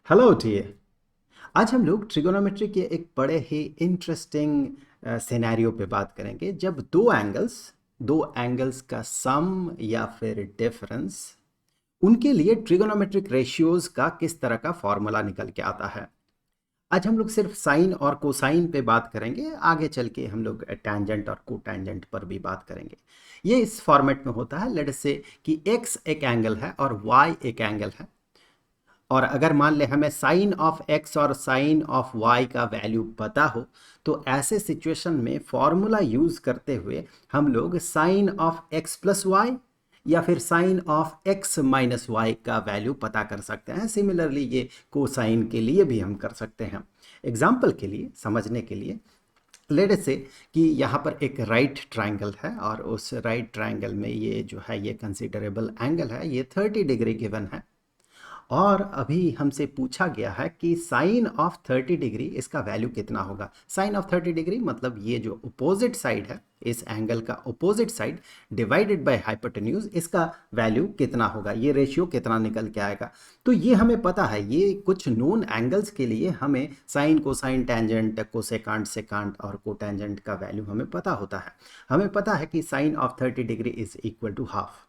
Hello dear. आज हम लोग ट्रिगोनोमेट्री के एक बड़े ही इंटरेस्टिंग सिनेरियो पे बात करेंगे जब दो एंगल्स का सम या फिर डिफरेंस, उनके लिए ट्रिगोनोमेट्रिक रेशियोज का किस तरह का फॉर्मूला निकल के आता है। आज हम लोग सिर्फ साइन और कोसाइन पे बात करेंगे, आगे चल के हम लोग टैंजेंट और कोटैंजेंट पर भी बात करेंगे। ये इस फॉर्मेट में होता है, लेट्स से कि x एक एंगल है और y एक एंगल है, और अगर मान ले हमें साइन ऑफ एक्स और साइन ऑफ वाई का वैल्यू पता हो, तो ऐसे सिचुएशन में फॉर्मूला यूज करते हुए हम लोग sine of x plus Y या फिर sine of x minus y का वैल्यू पता कर सकते हैं। सिमिलरली ये कोसाइन के लिए भी हम कर सकते हैं। एग्जाम्पल के लिए, समझने के लिए, लेट से कि यहाँ पर एक राइट ट्रायंगल है और उस राइट ट्रायंगल में ये जो है ये कंसिडरेबल एंगल है, ये 30 डिग्री गिवन है। और अभी हमसे पूछा गया है कि साइन ऑफ 30 डिग्री इसका वैल्यू कितना होगा। साइन ऑफ 30 डिग्री मतलब ये जो अपोजिट साइड है, इस एंगल का opposite side divided by hypotenuse, इसका वैल्यू कितना होगा, ये रेशियो कितना निकल के आएगा। तो ये हमें पता है, ये कुछ नोन एंगल्स के लिए हमें साइन कोसाइन टैंजेंट कोसेकांट सेकांट और कोटैंजेंट का वैल्यू हमें पता होता है। हमें पता है कि sine of 30 degree is equal to half.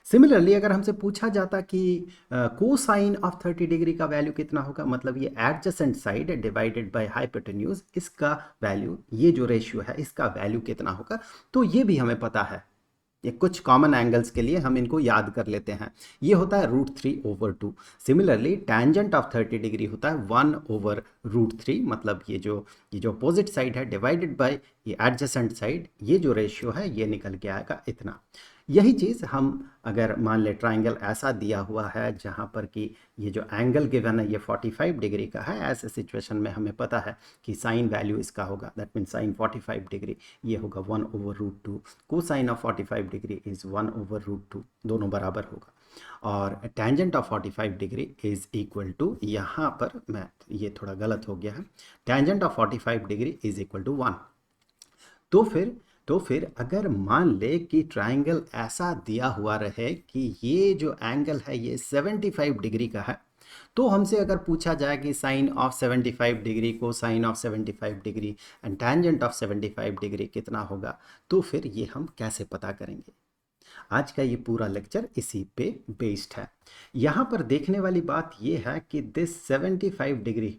Similarly अगर हमसे पूछा जाता कि कोसाइन ऑफ 30 डिग्री का वैल्यू कितना होगा, मतलब ये adjacent side divided by hypotenuse, इसका वैल्यू, ये जो रेशियो है इसका वैल्यू कितना होगा, तो ये भी हमें पता है। ये कुछ कॉमन एंगल्स के लिए हम इनको याद कर लेते हैं। ये होता है √3/2। सिमिलरली टैंजेंट ऑफ 30 डिग्री होता है 1/√3, मतलब ये जो अपोजिट साइड है डिवाइडेड बाय ये एडजेसेंट साइड, ये जो रेशियो है ये निकल के आएगा इतना। यही चीज़ हम अगर मान ले ट्राइंगल ऐसा दिया हुआ है जहाँ पर कि ये जो एंगल गिवन है ये 45 डिग्री का है, ऐसे सिचुएशन में हमें पता है कि साइन वैल्यू इसका होगा, दैट मीन साइन 45 डिग्री ये होगा 1/√2। कोसाइन ऑफ 45 डिग्री इज़ 1/√2, दोनों बराबर होगा। और tangent of 45 degree is equal to, यहाँ पर मैं ये थोड़ा गलत हो गया है, tangent of 45 degree is equal to 1। तो फिर अगर मान ले कि ट्रायंगल ऐसा दिया हुआ रहे कि ये जो एंगल है ये 75 डिग्री का है, तो हमसे अगर पूछा जाए कि साइन ऑफ 75 डिग्री को sine of 75 degree and tangent of 75 degree कितना होगा, तो फिर ये हम कैसे पता करेंगे। आज का ये पूरा लेक्चर इसी पे बेस्ड है। यहाँ पर देखने वाली बात ये है कि दिस 75 डिग्री,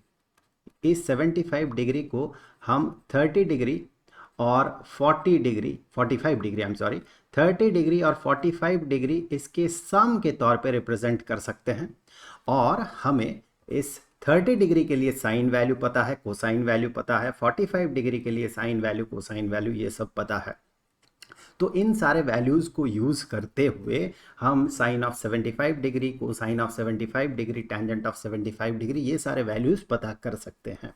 इस 75 डिग्री को हम 30 डिग्री और 40 degree, 45 degree, I am sorry, 30 degree और 45 डिग्री इसके सम के तौर पे रिप्रेजेंट कर सकते हैं। और हमें इस 30 डिग्री के लिए साइन वैल्यू पता है, कोसाइन वैल्यू पता है, 45 डिग्री के लिए साइन वैल्यू कोसाइन वैल्यू ये सब पता है। तो इन सारे वैल्यूज़ को यूज़ करते हुए हम sine of 75 degree, cosine of 75 degree, tangent of 75 degree, ये सारे वैल्यूज़ पता कर सकते हैं।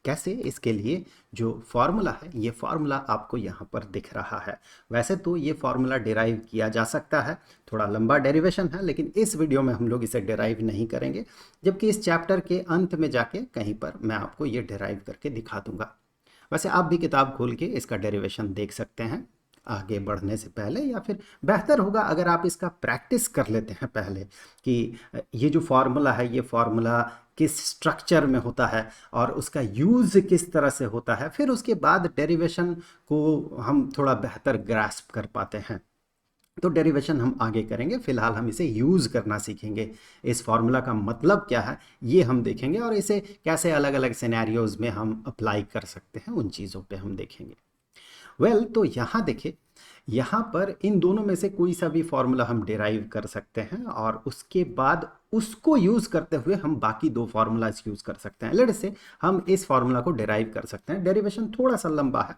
कैसे? इसके लिए जो फॉर्मूला है, ये फॉर्मूला आपको यहाँ पर दिख रहा है। वैसे तो ये फॉर्मूला डिराइव किया जा सकता है, थोड़ा लंबा डेरिवेशन है, लेकिन इस वीडियो में हम लोग इसे डिराइव नहीं करेंगे, जबकि इस चैप्टर के अंत में जाके कहीं पर मैं आपको ये डिराइव करके दिखा दूंगा। वैसे आप भी किताब खोल के इसका डेरिवेशन देख सकते हैं आगे बढ़ने से पहले, या फिर बेहतर होगा अगर आप इसका प्रैक्टिस कर लेते हैं पहले कि ये जो फॉर्मूला है ये फॉर्मूला किस स्ट्रक्चर में होता है और उसका यूज़ किस तरह से होता है, फिर उसके बाद डेरिवेशन को हम थोड़ा बेहतर ग्रास्प कर पाते हैं। तो डेरिवेशन हम आगे करेंगे, फिलहाल हम इसे यूज़ करना सीखेंगे। इस फॉर्मूला का मतलब क्या है ये हम देखेंगे, और इसे कैसे अलग अलग सिनेरियोज़ में हम अप्लाई कर सकते हैं उन चीज़ों पे हम देखेंगे। तो यहाँ देखिए, यहाँ पर इन दोनों में से कोई सा भी फॉर्मूला हम डिराइव कर सकते हैं और उसके बाद उसको यूज़ करते हुए हम बाकी दो फार्मूलाज यूज़ कर सकते हैं। लेट्स से हम इस फार्मूला को डिराइव कर सकते हैं, डेरिवेशन थोड़ा सा लंबा है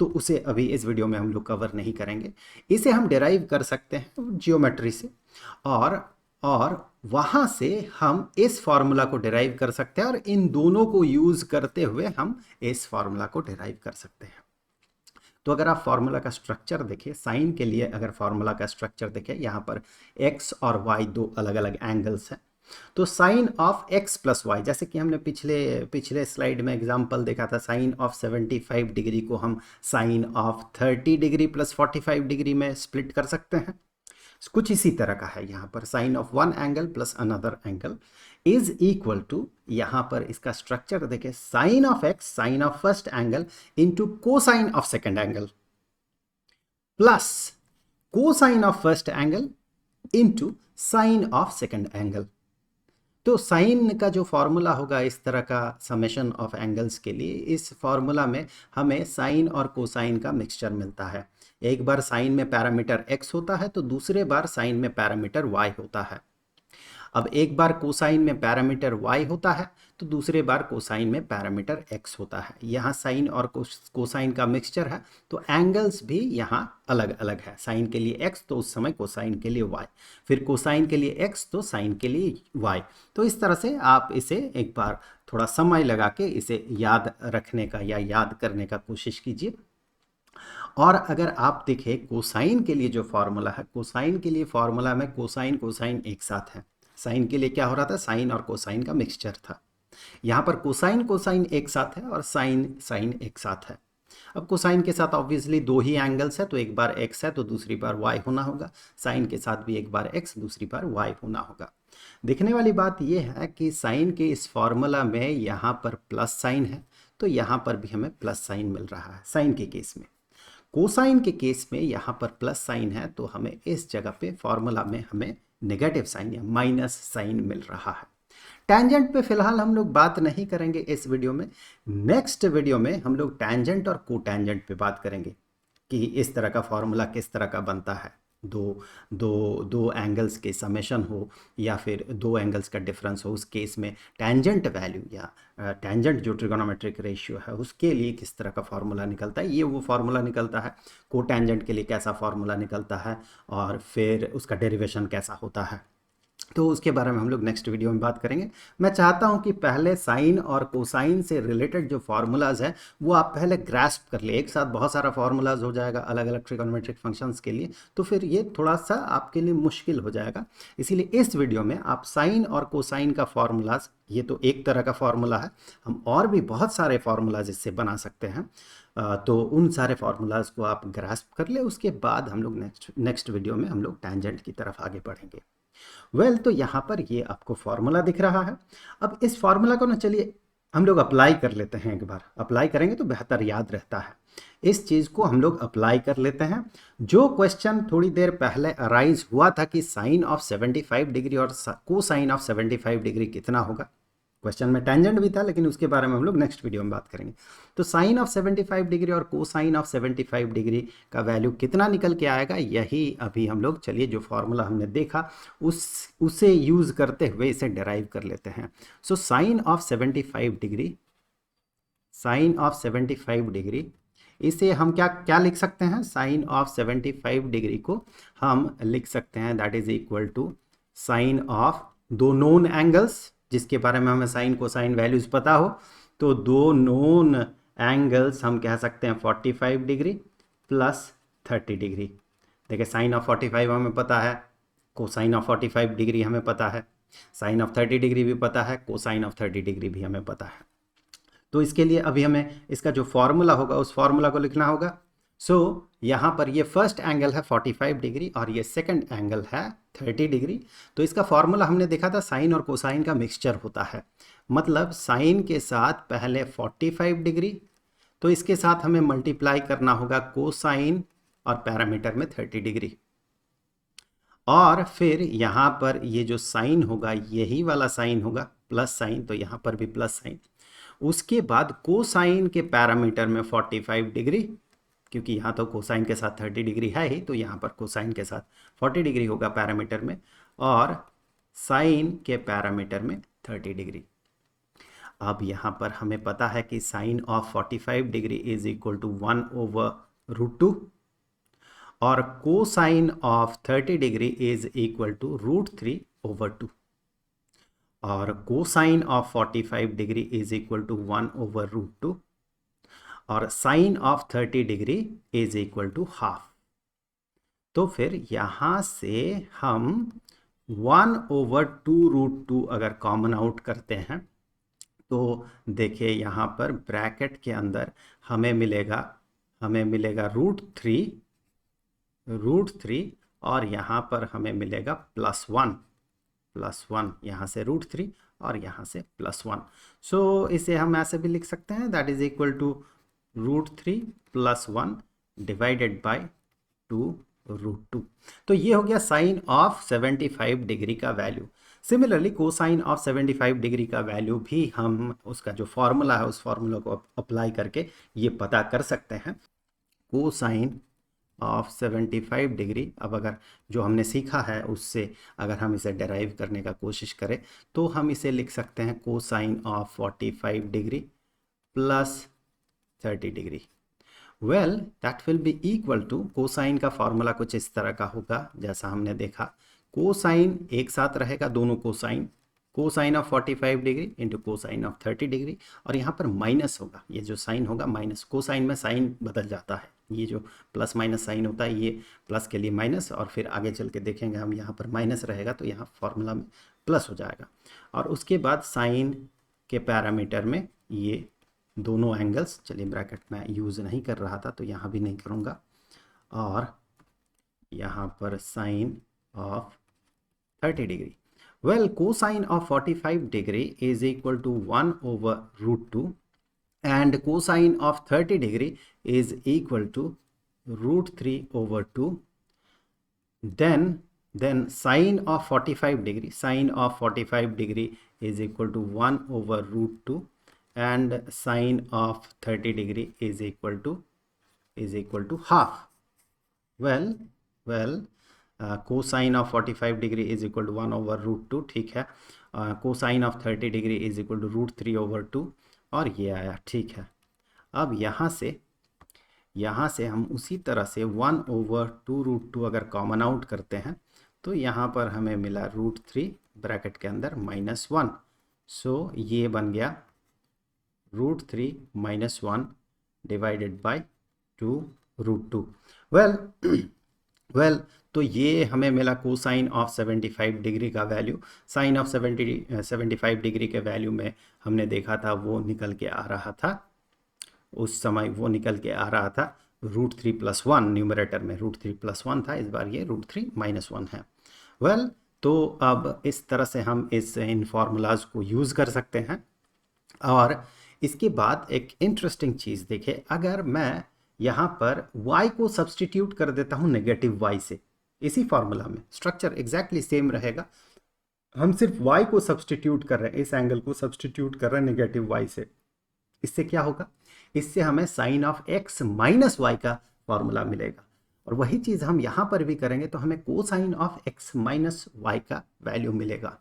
तो उसे अभी इस वीडियो में हम लोग कवर नहीं करेंगे। इसे हम डिराइव कर सकते हैं जियोमेट्री से, और वहाँ से हम इस फार्मूला को डिराइव कर सकते हैं, और इन दोनों को यूज़ करते हुए हम इस फार्मूला को डिराइव कर सकते हैं। तो अगर आप फार्मूला का स्ट्रक्चर देखें, साइन के लिए अगर फार्मूला का स्ट्रक्चर देखें, यहाँ पर x और y दो अलग अलग एंगल्स हैं। तो sine of x plus y, जैसे कि हमने पिछले स्लाइड में एग्जांपल देखा था, साइन ऑफ 75 डिग्री को हम sine of 30 degree plus 45 degree में स्प्लिट कर सकते हैं। कुछ इसी तरह का है यहाँ पर, sine of one angle plus another angle, is equal to, यहां पर इसका स्ट्रक्चर देखिए, sine of x, sine of first angle into cosine of second angle plus cosine of first angle into sine of second angle. तो sine का जो formula होगा इस तरह का समेशन ऑफ एंगल्स के लिए, इस फॉर्मूला में हमें साइन और कोसाइन का मिक्सचर मिलता है। एक बार साइन में पैरामीटर x होता है तो दूसरे बार साइन में पैरामीटर y होता है। अब एक बार कोसाइन में पैरामीटर y होता है तो दूसरे बार कोसाइन में पैरामीटर x होता है। यहाँ साइन और कोसाइन का मिक्सचर है तो एंगल्स भी यहाँ अलग अलग है। साइन के लिए x तो उस समय कोसाइन के लिए y, फिर कोसाइन के लिए x तो साइन के लिए y। तो इस तरह से आप इसे एक बार थोड़ा समय लगा के इसे याद रखने का या याद करने का कोशिश कीजिए। और अगर आप देखें कोसाइन के लिए जो फॉर्मूला है, कोसाइन के लिए फॉर्मूला में कोसाइन कोसाइन एक साथ है। साइन के लिए क्या हो रहा था, साइन और कोसाइन का मिक्सचर था। यहाँ पर कोसाइन कोसाइन एक साथ है और साइन साइन एक साथ है। अब कोसाइन के साथ ऑब्वियसली दो ही एंगल्स है तो एक बार x है तो दूसरी बार y होना होगा। साइन के साथ भी एक बार x दूसरी बार y होना होगा। देखने वाली बात यह है कि साइन के इस फॉर्मूला में यहाँ पर प्लस साइन है तो यहाँ पर भी हमें प्लस साइन मिल रहा है साइन के केस में। कोसाइन के केस में यहाँ पर प्लस साइन है तो हमें इस जगह पे फॉर्मूला में हमें नेगेटिव साइन या माइनस साइन मिल रहा है। टैंजेंट पे फिलहाल हम लोग बात नहीं करेंगे इस वीडियो में। नेक्स्ट वीडियो में हम लोग टैंजेंट और कोटैंजेंट पे बात करेंगे कि इस तरह का फॉर्मूला किस तरह का बनता है। दो एंगल्स के समेशन हो या फिर दो एंगल्स का डिफरेंस हो, उस केस में टैंजेंट वैल्यू या टैंजेंट जो ट्रिगोनोमेट्रिक रेशियो है उसके लिए किस तरह का फॉर्मूला निकलता है, ये वो फॉर्मूला निकलता है। कोटैंजेंट के लिए कैसा फॉर्मूला निकलता है और फिर उसका डेरिवेशन कैसा होता है, तो उसके बारे में हम लोग नेक्स्ट वीडियो में बात करेंगे। मैं चाहता हूं कि पहले साइन और कोसाइन से रिलेटेड जो फार्मूलाज है वो आप पहले ग्रास्प कर ले। एक साथ बहुत सारा फार्मूलाज हो जाएगा अलग अलग ट्रिगोनोमेट्रिक फंक्शंस के लिए तो फिर ये थोड़ा सा आपके लिए मुश्किल हो जाएगा। इसीलिए इस वीडियो में आप साइन और कोसाइन का फार्मूलाज, ये तो एक तरह का फार्मूला है, हम और भी बहुत सारे फार्मूलाज इससे बना सकते हैं। तो उन सारे फार्मूलाज को आप ग्रास्प कर ले, उसके बाद हम लोग नेक्स्ट वीडियो में हम लोग टैंजेंट की तरफ आगे बढ़ेंगे। तो यहाँ पर ये आपको फॉर्मूला दिख रहा है। अब इस फॉर्मूला को ना चलिए हम लोग अप्लाई कर लेते हैं। एक बार अप्लाई करेंगे तो बेहतर याद रहता है। इस चीज़ को हम लोग अप्लाई कर लेते हैं। जो क्वेश्चन थोड़ी देर पहले अराइज हुआ था कि साइन ऑफ 75 डिग्री और कोसाइन ऑफ 75 डिग्री कितना होगा, क्वेश्चन में टेंजेंट भी था लेकिन उसके बारे में हम लोग नेक्स्ट वीडियो में बात करेंगे। तो साइन ऑफ 75 डिग्री और कोसाइन ऑफ 75 डिग्री का वैल्यू कितना निकल के आएगा, यही अभी हम लोग चलिए जो फॉर्मूला हमने देखा उसे यूज करते हुए इसे डिराइव कर लेते हैं। So sine of 75 degree, sine of 75 degree, इसे हम क्या क्या लिख सकते हैं, साइन ऑफ 75 डिग्री को हम लिख सकते हैं that is equal to sine of दो नोन एंगल्स जिसके बारे में हमें साइन कोसाइन वैल्यूज पता हो। तो दो नोन एंगल्स हम कह सकते हैं 45 डिग्री प्लस 30 डिग्री। देखिए साइन ऑफ 45 हमें पता है, कोसाइन ऑफ 45 डिग्री हमें पता है, साइन ऑफ 30 डिग्री भी पता है, कोसाइन ऑफ 30 डिग्री भी हमें पता है। तो इसके लिए अभी हमें इसका जो फॉर्मूला होगा उस फॉर्मूला को लिखना होगा। यहाँ पर ये फर्स्ट एंगल है 45 डिग्री और ये सेकंड एंगल है 30 डिग्री। तो इसका फॉर्मूला हमने देखा था साइन और कोसाइन का मिक्सचर होता है। मतलब साइन के साथ पहले 45 डिग्री तो इसके साथ हमें मल्टीप्लाई करना होगा कोसाइन और पैरामीटर में 30 डिग्री, और फिर यहाँ पर ये जो साइन होगा यही वाला साइन होगा प्लस साइन, तो यहाँ पर भी प्लस साइन। उसके बाद कोसाइन के पैरामीटर में 45 डिग्री, क्योंकि यहाँ तो कोसाइन के साथ 30 डिग्री है ही तो यहाँ पर कोसाइन के साथ 40 डिग्री होगा पैरामीटर में, और साइन के पैरामीटर में 30 डिग्री। अब यहाँ पर हमें पता है कि sine of 45 degree is equal to 1/√2 और cosine of 30 degree is equal to √3/2 और cosine of 45 degree is equal to 1/√2 और sine of 30 degree is equal to half. तो फिर यहां से हम 1/2√2 अगर कॉमन आउट करते हैं तो देखिए यहाँ पर ब्रैकेट के अंदर हमें मिलेगा √3 और यहाँ पर हमें मिलेगा +1 यहाँ से √3 और यहाँ से +1। सो इसे हम ऐसे भी लिख सकते हैं, that is equal to √3 + 1 divided by 2√2। तो ये हो गया साइन ऑफ 75 डिग्री का value. Similarly cosine of 75 degree का वैल्यू भी हम उसका जो फॉर्मूला है उस फॉर्मूला को अप्लाई करके ये पता कर सकते हैं। कोसाइन ऑफ 75 डिग्री, अब अगर जो हमने सीखा है उससे अगर हम इसे डेराइव करने का कोशिश करें तो हम इसे लिख सकते हैं cosine of 45 degree plus 30 degree. Well that will be equal to, cosine का फॉर्मूला कुछ इस तरह का होगा जैसा हमने देखा। कोसाइन एक साथ रहेगा, दोनों cosine, cosine of 45 degree into cosine of 30 degree, और यहाँ पर माइनस होगा, ये जो साइन होगा माइनस, कोसाइन में साइन बदल जाता है, ये जो प्लस माइनस साइन होता है ये प्लस के लिए माइनस, और फिर आगे चल के देखेंगे हम यहाँ पर माइनस रहेगा तो यहाँ फॉर्मूला में प्लस हो जाएगा। और उसके बाद साइन के पैरामीटर में ये दोनों एंगल्स, चलिए ब्रैकेट में यूज़ नहीं कर रहा था तो यहाँ भी नहीं करूँगा, और यहाँ पर sine of 30 degree. Well cosine of 45 degree is equal to 1/√2 and cosine of 30 degree is equal to √3/2. Then sine of 45 degree, sine of 45 degree is equal to 1/√2 and sine of 30 degree is equal to half. well cosine of 45 degree is equal to 1/√2, ठीक है। cosine of 30 degree is equal to √3/2 और ये आया, ठीक है। अब यहाँ से हम उसी तरह से 1/2√2 अगर कॉमन आउट करते हैं तो यहाँ पर हमें मिला √3 ब्रैकेट के अंदर -1। सो ये बन गया √3 - 1 डिवाइडेड बाय 2√2। वेल तो ये हमें मिला कोसाइन ऑफ 75 डिग्री का वैल्यू। साइन ऑफ 75 डिग्री के वैल्यू में हमने देखा था वो निकल के आ रहा था, उस समय वो निकल के आ रहा था √3 + 1, न्यूमरेटर में √3 + 1 था, इस बार ये √3 - 1 है। वेल तो अब इस तरह से हम इन फार्मूलाज को यूज़ कर सकते हैं। और इसके बाद एक इंटरेस्टिंग चीज़ देखिए, अगर मैं यहाँ पर y को सब्सटीट्यूट कर देता हूँ नेगेटिव y से, इसी फार्मूला में स्ट्रक्चर एग्जैक्टली सेम रहेगा, हम सिर्फ y को सब्सटीट्यूट कर रहे हैं, इस एंगल को सब्सटीट्यूट कर रहे हैं नेगेटिव y से। इससे क्या होगा, इससे हमें साइन ऑफ x - y का फॉर्मूला मिलेगा, और वही चीज़ हम यहाँ पर भी करेंगे तो हमें कोसाइन ऑफ x - y का वैल्यू मिलेगा।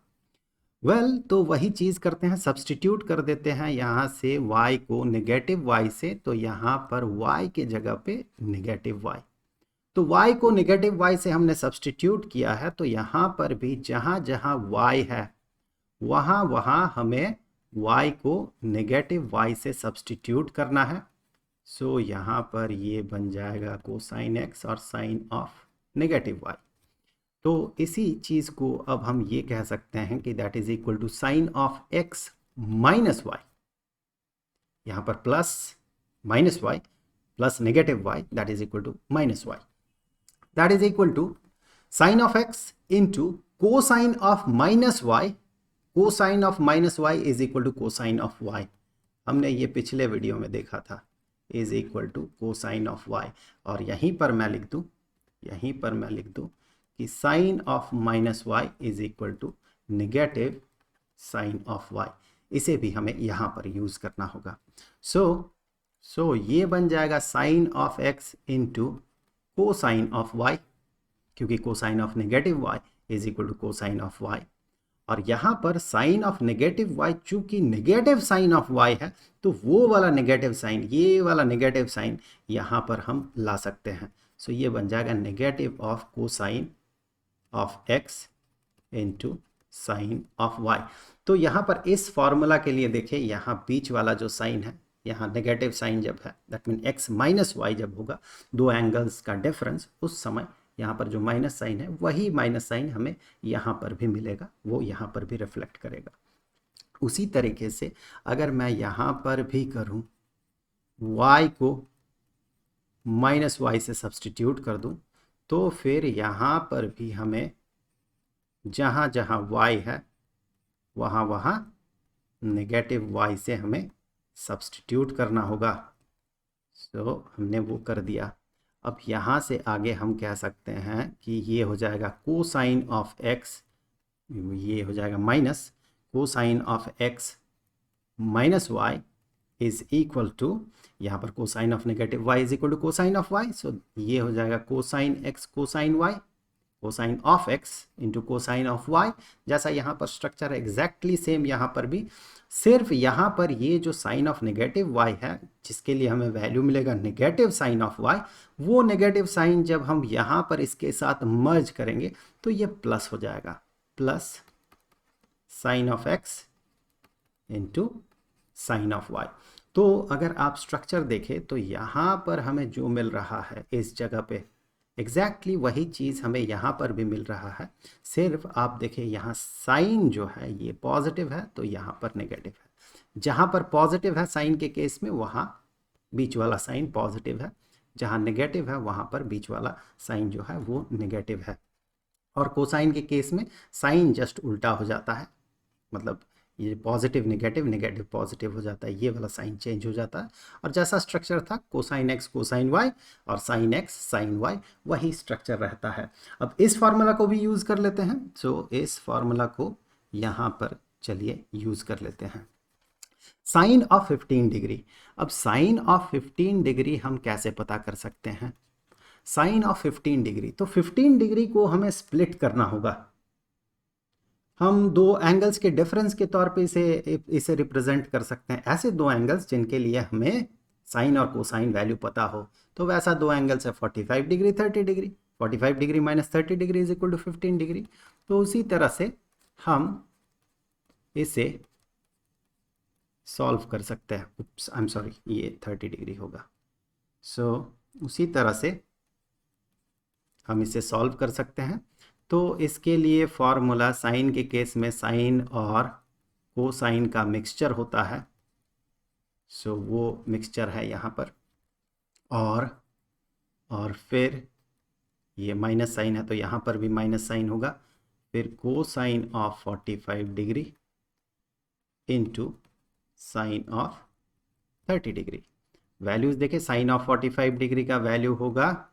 वेल तो वही चीज़ करते हैं, सब्सटीट्यूट कर देते हैं यहाँ से y को नेगेटिव y से, तो यहाँ पर y के जगह पे नेगेटिव y, तो y को नेगेटिव y से हमने सब्सटीट्यूट किया है, तो यहाँ पर भी जहाँ जहाँ y है वहाँ वहाँ हमें y को नेगेटिव y से सब्सटीट्यूट करना है। सो यहाँ पर ये बन जाएगा कोसाइन x और साइन ऑफ नेगेटिव y। तो इसी चीज़ को अब हम ये कह सकते हैं कि that is equal to sine of x - y, यहाँ पर plus -y plus negative y, that is equal to -y, that is equal to sine of x into cosine of -y, cosine of -y is equal to cosine of y, हमने ये पिछले video में देखा था, is equal to cosine of y। और यहीं पर मैं लिख दूँ कि sine of -y is equal to negative sine of y, इसे भी हमें यहाँ पर यूज़ करना होगा। सो ये बन जाएगा sine of x into cosine of y, क्योंकि cosine of negative y is equal to cosine of y, और यहाँ पर साइन ऑफ नेगेटिव y, चूंकि नेगेटिव साइन ऑफ y है तो वो वाला नेगेटिव साइन, ये वाला नेगेटिव साइन यहाँ पर हम ला सकते हैं। सो ये बन जाएगा negative of cosine of x into sine of y। तो यहाँ पर इस फॉर्मूला के लिए देखिए, यहाँ बीच वाला जो साइन है, यहाँ नेगेटिव साइन जब है, दैट मीन x - y जब होगा, दो एंगल्स का डिफरेंस, उस समय यहाँ पर जो माइनस साइन है वही माइनस साइन हमें यहाँ पर भी मिलेगा, वो यहाँ पर भी रिफ्लेक्ट करेगा। उसी तरीके से अगर मैं यहाँ पर भी करूँ, y को -y से सब्सटीट्यूट कर दूँ, तो फिर यहाँ पर भी हमें जहाँ जहाँ y है वहाँ नेगेटिव y से हमें सब्स्टिट्यूट करना होगा। सो हमने वो कर दिया। अब यहाँ से आगे हम कह सकते हैं कि ये हो जाएगा कोसाइन ऑफ x, ये हो जाएगा minus cosine of x minus y is equal to, यहाँ पर cosine of negative y is equal to cosine of y। So ये हो जाएगा cosine x cosine y, cosine of x into cosine of y। जैसा यहाँ पर structure है exactly same यहाँ पर भी, सिर्फ यहाँ पर ये जो साइन ऑफ नेगेटिव y है जिसके लिए हमें वैल्यू मिलेगा नेगेटिव साइन ऑफ y, वो नेगेटिव साइन जब हम यहाँ पर इसके साथ मर्ज करेंगे तो ये प्लस हो जाएगा, plus sine of x into sine of y। तो अगर आप स्ट्रक्चर देखें तो यहाँ पर हमें जो मिल रहा है इस जगह पे एग्जैक्टली वही चीज़ हमें यहाँ पर भी मिल रहा है, सिर्फ आप देखें यहाँ साइन जो है ये पॉजिटिव है तो यहाँ पर नेगेटिव है। जहाँ पर पॉजिटिव है साइन के केस में वहाँ बीच वाला साइन पॉजिटिव है, जहाँ नेगेटिव है वहाँ पर बीच वाला साइन जो है वो नेगेटिव है। और कोसाइन के केस में साइन जस्ट उल्टा हो जाता है, मतलब ये पॉजिटिव नेगेटिव नेगेटिव पॉजिटिव हो जाता है, ये वाला साइन चेंज हो जाता है। और जैसा स्ट्रक्चर था कोसाइन एक्स कोसाइन वाई और साइन एक्स साइन वाई, वही स्ट्रक्चर रहता है। अब इस फार्मूला को भी यूज़ कर लेते हैं। सो इस फार्मूला को यहाँ पर चलिए यूज़ कर लेते हैं। Sine of 15 degree. अब साइन ऑफ 15 डिग्री हम कैसे पता कर सकते हैं? साइन ऑफ 15 डिग्री, तो 15 डिग्री को हमें स्प्लिट करना होगा। हम दो एंगल्स के डिफरेंस के तौर पे इसे रिप्रेजेंट कर सकते हैं। ऐसे दो एंगल्स जिनके लिए हमें साइन और कोसाइन वैल्यू पता हो, तो वैसा दो एंगल्स है 45 degree 30 degree. 45 degree minus 30 degree is equal to 15 degree. तो उसी तरह से हम इसे सॉल्व कर सकते हैं। उप्स, आई एम सॉरी, ये 30 डिग्री होगा। सो उसी तरह से हम इसे सॉल्व कर सकते हैं। तो इसके लिए फॉर्मूला साइन के केस में साइन और कोसाइन का मिक्सचर होता है। सो वो मिक्सचर है यहाँ पर, और फिर ये माइनस साइन है तो यहाँ पर भी माइनस साइन होगा। फिर cosine of 45 degree into sine of 30 degree. Values देखें, साइन ऑफ 45 डिग्री का वैल्यू होगा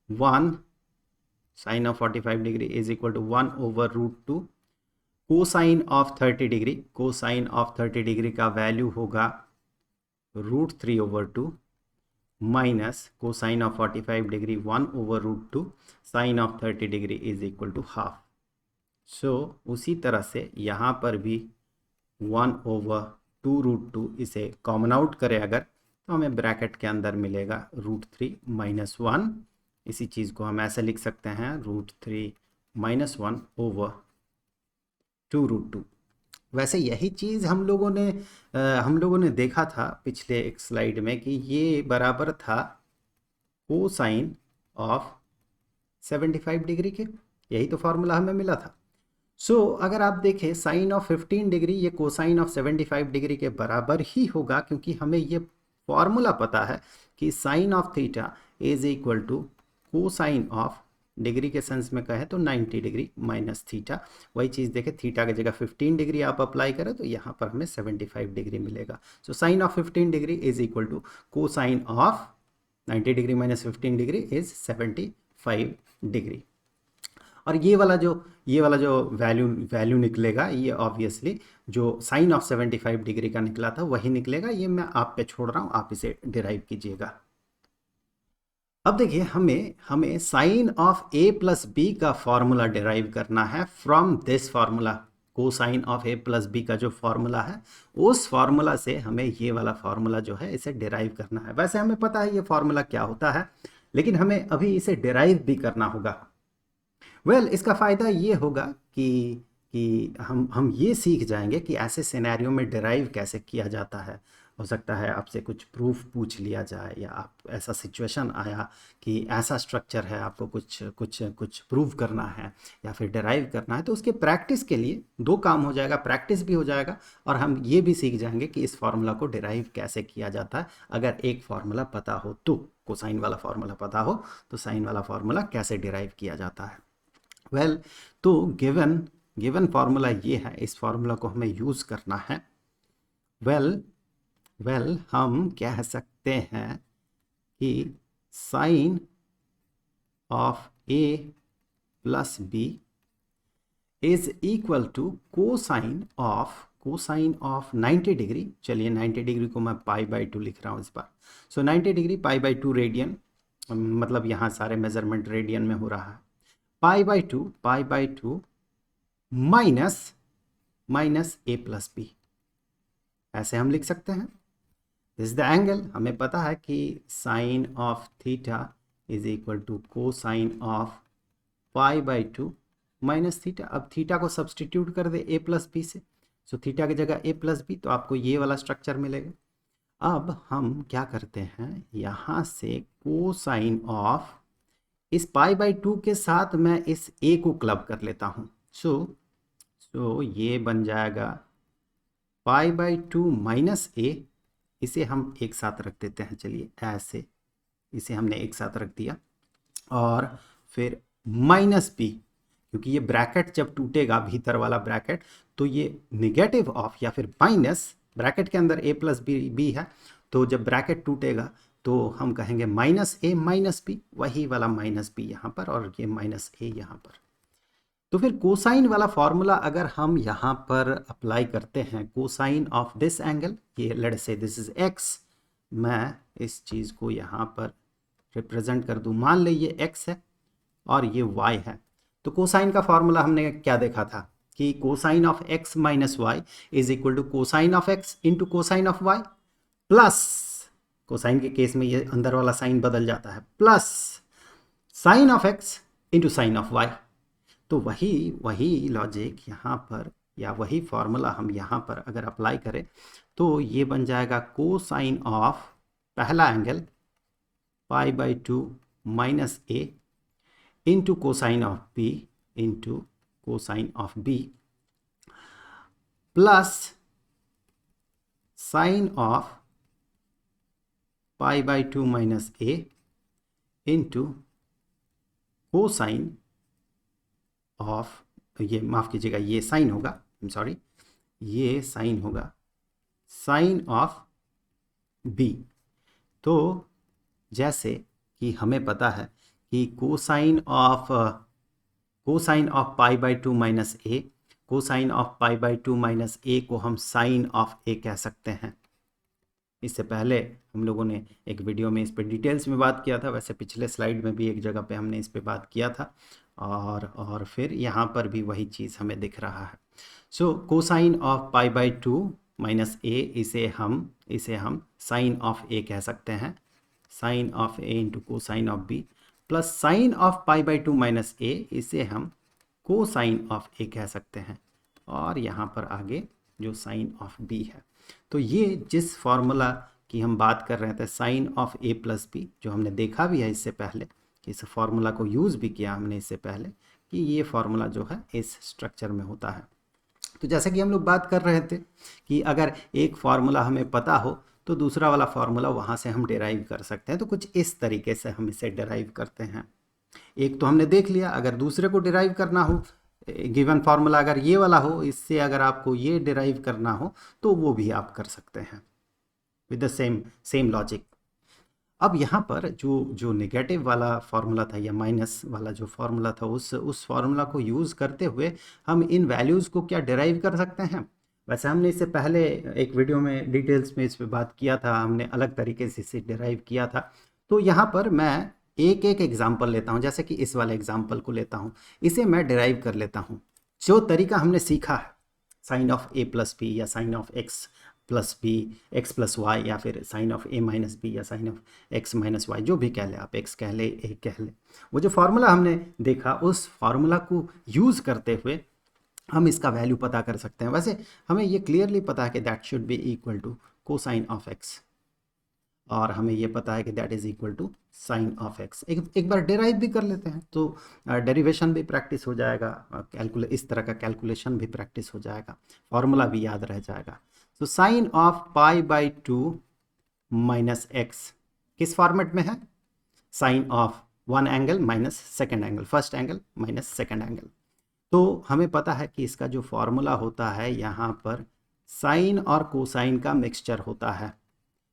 1, sine of 45 degree is equal to 1/√2। Cosine of 30 degree, cosine of 30 degree का वैल्यू होगा √3/2 minus cosine of 45 degree 1/√2, sine of 30 degree is equal to half. So उसी तरह से यहाँ पर भी 1/2√2, इसे कॉमन आउट करें अगर तो हमें ब्रैकेट के अंदर मिलेगा √3 - 1। इसी चीज़ को हम ऐसे लिख सकते हैं √3 - 1/2√2। वैसे यही चीज़ हम लोगों ने देखा था पिछले एक स्लाइड में कि ये बराबर था कोसाइन ऑफ 75 डिग्री के। यही तो फार्मूला हमें मिला था। सो अगर आप देखें साइन ऑफ 15 डिग्री ये कोसाइन ऑफ 75 डिग्री के बराबर ही होगा, क्योंकि हमें ये फॉर्मूला पता है कि sine of theta is equal to cosine of, degree के सेंस में कहे तो 90 डिग्री माइनस थीटा। वही चीज़ देखें, थीटा की जगह 15 डिग्री आप अप्लाई करें तो यहाँ पर हमें 75 डिग्री मिलेगा। So sine of 15 degree is equal to cosine of 90 degree minus 15 degree is 75 degree. और ये वाला जो वैल्यू निकलेगा, ये ऑब्वियसली जो साइन ऑफ 75 डिग्री का निकला था वही निकलेगा। ये मैं आप पे छोड़ रहा हूँ, आप इसे डिराइव कीजिएगा। अब देखिए हमें sine of a plus b का फॉर्मूला डिराइव करना है from this formula. Cosine of a plus b का जो फॉर्मूला है उस फॉर्मूला से हमें ये वाला फॉर्मूला जो है इसे डिराइव करना है। वैसे हमें पता है ये फॉर्मूला क्या होता है, लेकिन हमें अभी इसे डिराइव भी करना होगा। इसका फ़ायदा ये होगा कि हम ये सीख जाएंगे कि ऐसे सिनेरियो में डिराइव कैसे किया जाता है। हो सकता है आपसे कुछ प्रूफ पूछ लिया जाए, या आप ऐसा सिचुएशन आया कि ऐसा स्ट्रक्चर है, आपको कुछ प्रूव करना है या फिर डिराइव करना है, तो उसके प्रैक्टिस के लिए दो काम हो जाएगा, प्रैक्टिस भी हो जाएगा और हम ये भी सीख जाएंगे कि इस फार्मूला को डिराइव कैसे किया जाता है। अगर एक फार्मूला पता हो तो, कोसाइन वाला फार्मूला पता हो तो साइन वाला फार्मूला कैसे डिराइव किया जाता है। तो गिवन गिवन फॉर्मूला ये है, इस फॉर्मूला को हमें यूज़ करना है। वेल हम कह सकते हैं कि sine of A plus b is equal to cosine of 90 degree. चलिए 90 डिग्री को मैं π/2 लिख रहा हूँ इस बार। सो 90 डिग्री π/2 रेडियन, मतलब यहाँ सारे मेजरमेंट रेडियन में हो रहा है। π/2 माइनस ए प्लस बी, ऐसे हम लिख सकते हैं। दिस द एंगल, हमें पता है कि sine of theta is equal to cosine of π/2 minus theta. अब थीटा को सब्सटीट्यूट कर दे ए प्लस बी से, सो थीटा की जगह ए प्लस बी, तो आपको ये वाला स्ट्रक्चर मिलेगा। अब हम क्या करते हैं, यहाँ से कोसाइन ऑफ इस π/2 के साथ मैं इस a को क्लब कर लेता हूँ। सो ये बन जाएगा π/2 माइनस a, इसे हम एक साथ रख देते हैं। चलिए ऐसे इसे हमने एक साथ रख दिया, और फिर माइनस b, क्योंकि ये ब्रैकेट जब टूटेगा, भीतर वाला ब्रैकेट, तो ये निगेटिव ऑफ या फिर माइनस, ब्रैकेट के अंदर a प्लस बी है, तो जब ब्रैकेट टूटेगा तो हम कहेंगे माइनस ए माइनस बी, वही वाला माइनस बी यहाँ पर और ये माइनस ए यहाँ पर। तो फिर कोसाइन वाला फॉर्मूला अगर हम यहाँ पर अप्लाई करते हैं, कोसाइन ऑफ दिस एंगल, ये let's say this is x, मैं इस चीज़ को यहाँ पर रिप्रेजेंट कर दूँ, मान ले ये एक्स है और ये वाई है। तो कोसाइन का फॉर्मूला हमने क्या देखा था कि cosine of x minus y is equal to cosine of x into cosine of Y, plus cosine के केस में ये अंदर वाला साइन बदल जाता है, plus sine of x into sine of y. तो वही लॉजिक यहाँ पर, या वही फॉर्मूला हम यहाँ पर अगर अप्लाई करें तो ये बन जाएगा कोसाइन ऑफ पहला angle π/2 minus A into cosine of B into cosine of B, plus sine of π/2 minus A into cosine of, ये माफ़ कीजिएगा, ये साइन होगा, सॉरी, ये साइन होगा साइन ऑफ बी। तो जैसे कि हमें पता है कि cosine of π/2 minus A, cosine of π/2 minus A को हम साइन ऑफ ए कह सकते हैं। इससे पहले हम लोगों ने एक वीडियो में इस पर डिटेल्स में बात किया था, वैसे पिछले स्लाइड में भी एक जगह पे हमने इस पे बात किया था, और फिर यहाँ पर भी वही चीज़ हमें दिख रहा है। So cosine of π/2 minus A, इसे हम साइन ऑफ ए कह सकते हैं, sine of A into cosine of B, plus sine of π/2 minus A, इसे हम कोसाइन ऑफ ए कह सकते हैं, और यहाँ पर आगे जो साइन ऑफ बी है। तो ये जिस फॉर्मूला की हम बात कर रहे थे, sine of A plus b, जो हमने देखा भी है इससे पहले, कि इस फॉर्मूला को यूज़ भी किया हमने इससे पहले, कि ये फॉर्मूला जो है इस स्ट्रक्चर में होता है। तो जैसा कि हम लोग बात कर रहे थे कि अगर एक फार्मूला हमें पता हो तो दूसरा वाला फार्मूला वहाँ से हम डिराइव कर सकते हैं। तो कुछ इस तरीके से हम इसे डिराइव करते हैं। एक तो हमने देख लिया, अगर दूसरे को डिराइव करना हो, गिवन फार्मूला अगर ये वाला हो, इससे अगर आपको ये डिराइव करना हो तो वो भी आप कर सकते हैं विद द सेम लॉजिक। अब यहाँ पर जो नेगेटिव वाला फार्मूला था या माइनस वाला जो फार्मूला था, उस फार्मूला को यूज़ करते हुए हम इन वैल्यूज़ को क्या डिराइव कर सकते हैं। वैसे हमने इससे पहले एक वीडियो में डिटेल्स में इस पर बात किया था, हमने अलग तरीके से इसे डिराइव किया था। तो यहाँ पर मैं एक एक एग्जाम्पल लेता हूँ, जैसे कि इस वाले एग्जाम्पल को लेता हूँ, इसे मैं डिराइव कर लेता हूँ। जो तरीका हमने सीखा है sine of A plus B या sine of x plus B, X plus Y, या फिर sine of A minus B या sine of x minus Y, जो भी कह ले आप, एक्स कह ले ए कह ले, वो जो फार्मूला हमने देखा उस फार्मूला को यूज़ करते हुए हम इसका वैल्यू पता कर सकते हैं। वैसे हमें ये क्लियरली पता है कि that should be equal to cosine of x, और हमें ये पता है कि that is equal to sine of x. एक बार डेराइव भी कर लेते हैं तो डेरिवेशन भी प्रैक्टिस हो जाएगा, इस तरह का कैलकुलेशन भी प्रैक्टिस हो जाएगा, फॉर्मूला भी याद रह जाएगा। तो साइन ऑफ π/2 माइनस एक्स किस फॉर्मेट में है, sine of one angle minus second angle, first angle minus second angle. तो हमें पता है कि इसका जो फॉर्मूला होता है यहाँ पर साइन और कोसाइन का मिक्सचर होता है।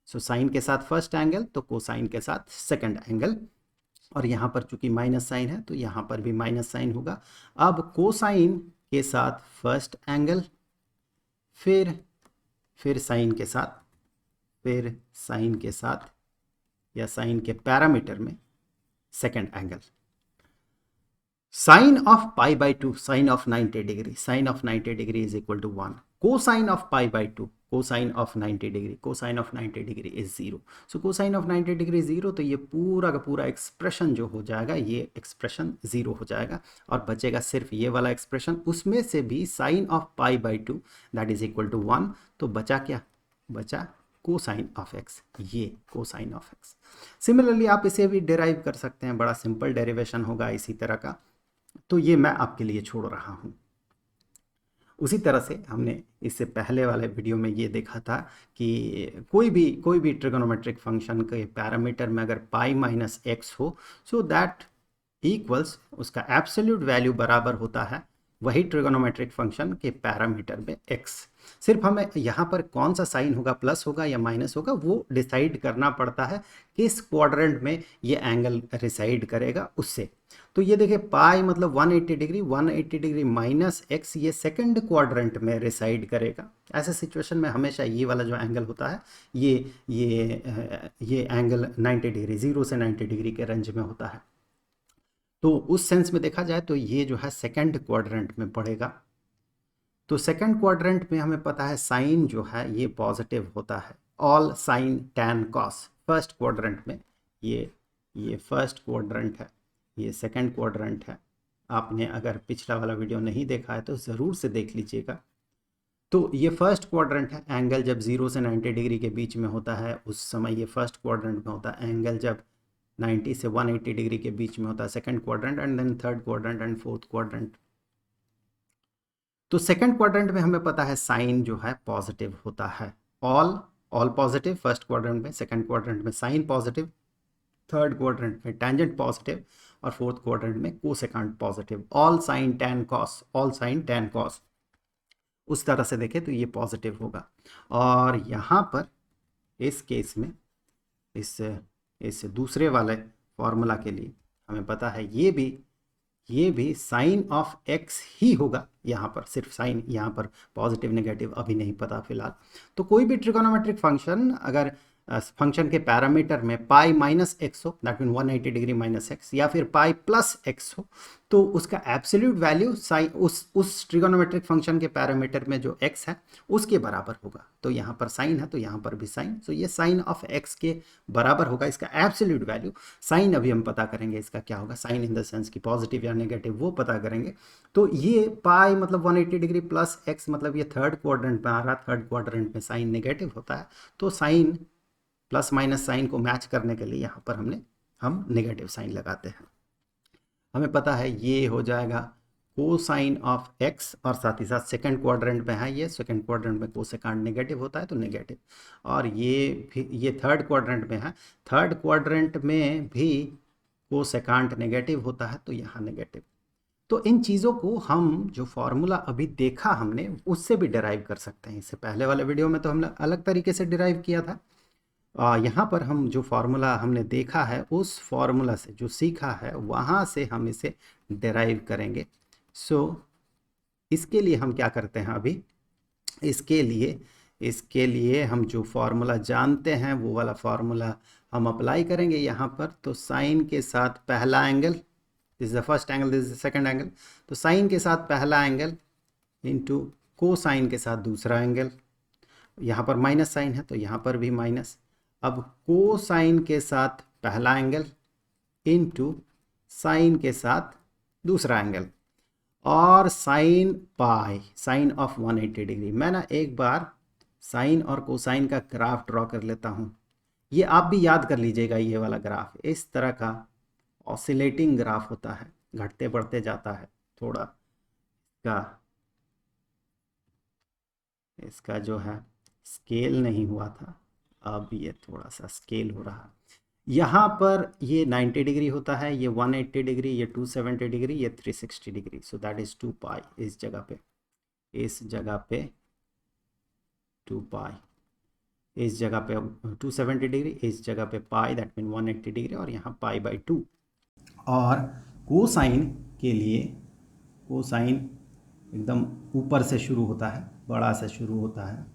सो साइन के साथ फर्स्ट एंगल तो कोसाइन के साथ सेकंड एंगल, और यहाँ पर चूंकि माइनस साइन है तो यहाँ पर भी माइनस साइन होगा। अब कोसाइन के साथ फर्स्ट एंगल, फिर साइन के साथ, फिर साइन के साथ या साइन के पैरामीटर में second angle. Sine of pi by two, sine of 90 degree, sine of 90 degree is equal to 1। Cosine of pi by two, cosine of 90 degree, cosine of 90 degree is 0। So cosine of 90 degree 0, तो ये पूरा का पूरा expression जो हो जाएगा, ये expression 0 हो जाएगा और बचेगा सिर्फ ये वाला एक्सप्रेशन। उसमें से भी sine of pi by two that is equal to 1, तो बचा क्या? बचा कोसाइन ऑफ एक्स, ये कोसाइन ऑफ एक्स। सिमिलरली आप इसे भी डिराइव कर सकते हैं, बड़ा सिंपल डेरिवेशन होगा इसी तरह का, तो ये मैं आपके लिए छोड़ रहा हूं। उसी तरह से हमने इससे पहले वाले वीडियो में ये देखा था कि कोई भी ट्रिगोनोमेट्रिक फंक्शन के पैरामीटर में अगर पाई माइनस एक्स हो, सो दैट इक्वल्स, उसका एब्सोल्यूट वैल्यू बराबर होता है वही ट्रिगोनोमेट्रिक फंक्शन के पैरामीटर में x। सिर्फ हमें यहाँ पर कौन सा साइन होगा, प्लस होगा या माइनस होगा, वो डिसाइड करना पड़ता है किस क्वाड्रेंट में ये एंगल रिसाइड करेगा उससे। तो ये देखिए पाई मतलब 180 डिग्री, 180 डिग्री माइनस एक्स, ये सेकंड क्वाड्रेंट में रिसाइड करेगा। ऐसे सिचुएशन में हमेशा ये वाला जो एंगल होता है, ये एंगल 90 डिग्री, 0 से 90 डिग्री के रेंज में होता है। तो उस सेंस में देखा जाए तो ये जो है सेकंड क्वाड्रेंट में पड़ेगा। तो सेकंड क्वाड्रेंट में हमें पता है साइन जो है ये पॉजिटिव होता है, all sign tan cos. First quadrant में ये फर्स्ट क्वाड्रेंट है, ये सेकंड क्वाड्रेंट है। आपने अगर पिछला वाला वीडियो नहीं देखा है तो ज़रूर से देख लीजिएगा। तो ये फर्स्ट क्वाड्रेंट है, एंगल जब 0 से 90 डिग्री के बीच में होता है उस समय ये फर्स्ट क्वाड्रेंट में होता है। एंगल जब 90 से 180 डिग्री के बीच में होता है second quadrant, and then third quadrant and fourth quadrant. तो सेकंड क्वाड्रेंट में हमें पता है साइन जो है पॉजिटिव होता है, ऑल पॉजिटिव फर्स्ट क्वाड्रेंट में, सेकंड क्वाड्रेंट में साइन पॉजिटिव, थर्ड क्वाड्रेंट में टेंजेंट पॉजिटिव और फोर्थ क्वाड्रेंट में cosecant positive. All sign tan cos, all sign tan cos, उस तरह से देखें तो ये पॉजिटिव होगा। और यहाँ पर इस केस में इस दूसरे वाले फॉर्मूला के लिए हमें पता है ये भी साइन ऑफ एक्स ही होगा। यहाँ पर सिर्फ साइन, यहाँ पर पॉजिटिव नेगेटिव अभी नहीं पता फिलहाल। तो कोई भी ट्रिगोनोमेट्रिक फंक्शन अगर फंक्शन के पैरामीटर में पाई माइनस एक्स हो, that mean 180 degree minus x, या फिर पाई प्लस एक्स हो, तो उसका एब्सोल्यूट वैल्यू साइन उस ट्रिगोनोमेट्रिक फंक्शन के पैरामीटर में जो एक्स है उसके बराबर होगा। तो यहाँ पर साइन है तो यहाँ पर भी साइन, तो ये साइन ऑफ एक्स के बराबर होगा इसका एब्सोल्यूट वैल्यू। साइन अभी हम पता करेंगे इसका क्या होगा, साइन इन द सेंस की पॉजिटिव या नेगेटिव, वो पता करेंगे। तो ये पाई मतलब 180 डिग्री प्लस एक्स, मतलब ये थर्ड क्वाड्रेंट में आ रहा, थर्ड क्वाड्रेंट में साइन नेगेटिव होता है, तो साइन प्लस माइनस साइन को मैच करने के लिए यहाँ पर हम नेगेटिव साइन लगाते हैं। हमें पता है ये हो जाएगा कोसाइन ऑफ एक्स, और साथ ही साथ सेकंड क्वाड्रेंट में है, ये सेकंड क्वाड्रेंट में कोसेकेंट नेगेटिव होता है तो नेगेटिव। और ये थर्ड क्वाड्रेंट में है, थर्ड क्वाड्रेंट में भी कोसेकेंट नेगेटिव होता है तो यहाँ नेगेटिव। तो इन चीज़ों को हम जो फॉर्मूला अभी देखा हमने उससे भी डिराइव कर सकते हैं। इससे पहले वाले वीडियो में तो हमने अलग तरीके से डिराइव किया था। यहाँ पर हम जो फार्मूला हमने देखा है उस फार्मूला से जो सीखा है वहाँ से हम इसे डिराइव करेंगे। सो इसके लिए हम क्या करते हैं अभी, इसके लिए हम जो फार्मूला जानते हैं वो वाला फार्मूला हम अप्लाई करेंगे यहाँ पर। तो साइन के साथ पहला angle, this is the first angle, this is the second angle, तो साइन के साथ पहला एंगल इंटू कोसाइन के साथ दूसरा एंगल। यहाँ पर माइनस साइन है तो यहाँ पर भी माइनस। अब कोसाइन के साथ पहला एंगल इंटू साइन के साथ दूसरा एंगल, और sine pi, sine of 180 degree. मैं ना एक बार साइन और कोसाइन का ग्राफ ड्रॉ कर लेता हूँ, ये आप भी याद कर लीजिएगा। ये वाला ग्राफ इस तरह का ऑसिलेटिंग ग्राफ होता है, घटते बढ़ते जाता है। थोड़ा इसका जो है स्केल नहीं हुआ था, अब ये थोड़ा सा स्केल हो रहा है। यहाँ पर ये 90 डिग्री होता है, ये 180 डिग्री, ये 270 डिग्री, ये 360 डिग्री। सो दैट इज 2 पाई इस जगह पे 2 पाई, इस जगह पे 270 डिग्री, इस जगह पे पाई, दैट मीन 180 डिग्री, और यहाँ पाई बाई 2। और कोसाइन के लिए कोसाइन एकदम ऊपर से शुरू होता है, बड़ा से शुरू होता है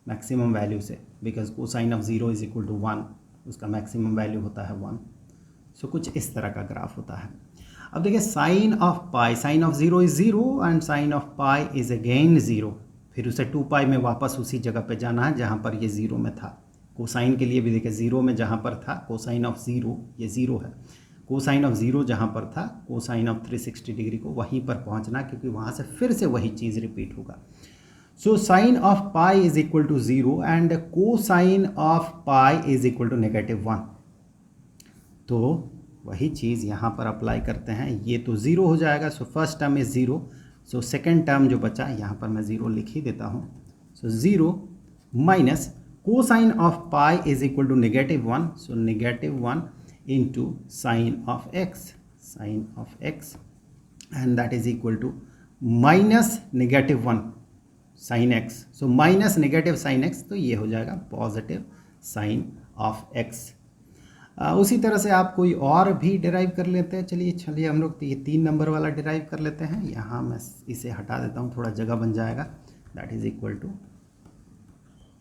मैक्सिमम वैल्यू से, because cosine of 0 is equal to 1, उसका मैक्सिमम वैल्यू होता है 1। सो कुछ इस तरह का ग्राफ होता है। अब देखिए sine of pi, sine of 0 is 0 and sine of pi is again 0, फिर उसे 2 पाई में वापस उसी जगह पे जाना है जहाँ पर ये 0 में था। कोसाइन के लिए भी देखिए 0 में जहाँ पर था कोसाइन ऑफ 0, ये 0 है, कोसाइन ऑफ 0 जहाँ पर था कोसाइन ऑफ 360 डिग्री को वहीं पर पहुँचना, क्योंकि वहाँ से फिर से वही चीज़ रिपीट होगा। So sin of pi is equal to 0 and cosine of pi is equal to -1। तो वही चीज़ यहाँ पर अप्लाई करते हैं, ये तो 0 हो जाएगा। So first term is 0, so second term जो बचा यहाँ पर मैं 0 लिख ही देता हूँ। So 0 minus cosine of pi is equal to -1, so -1 into sine of x, and that is equal to minus -1 sine x. So minus negative sine x, तो ये हो जाएगा पॉजिटिव साइन ऑफ एक्स। उसी तरह से आप कोई और भी डिराइव कर लेते हैं। चलिए हम लोग ये 3 नंबर वाला डिराइव कर लेते हैं। यहाँ मैं इसे हटा देता हूँ, थोड़ा जगह बन जाएगा। That is equal to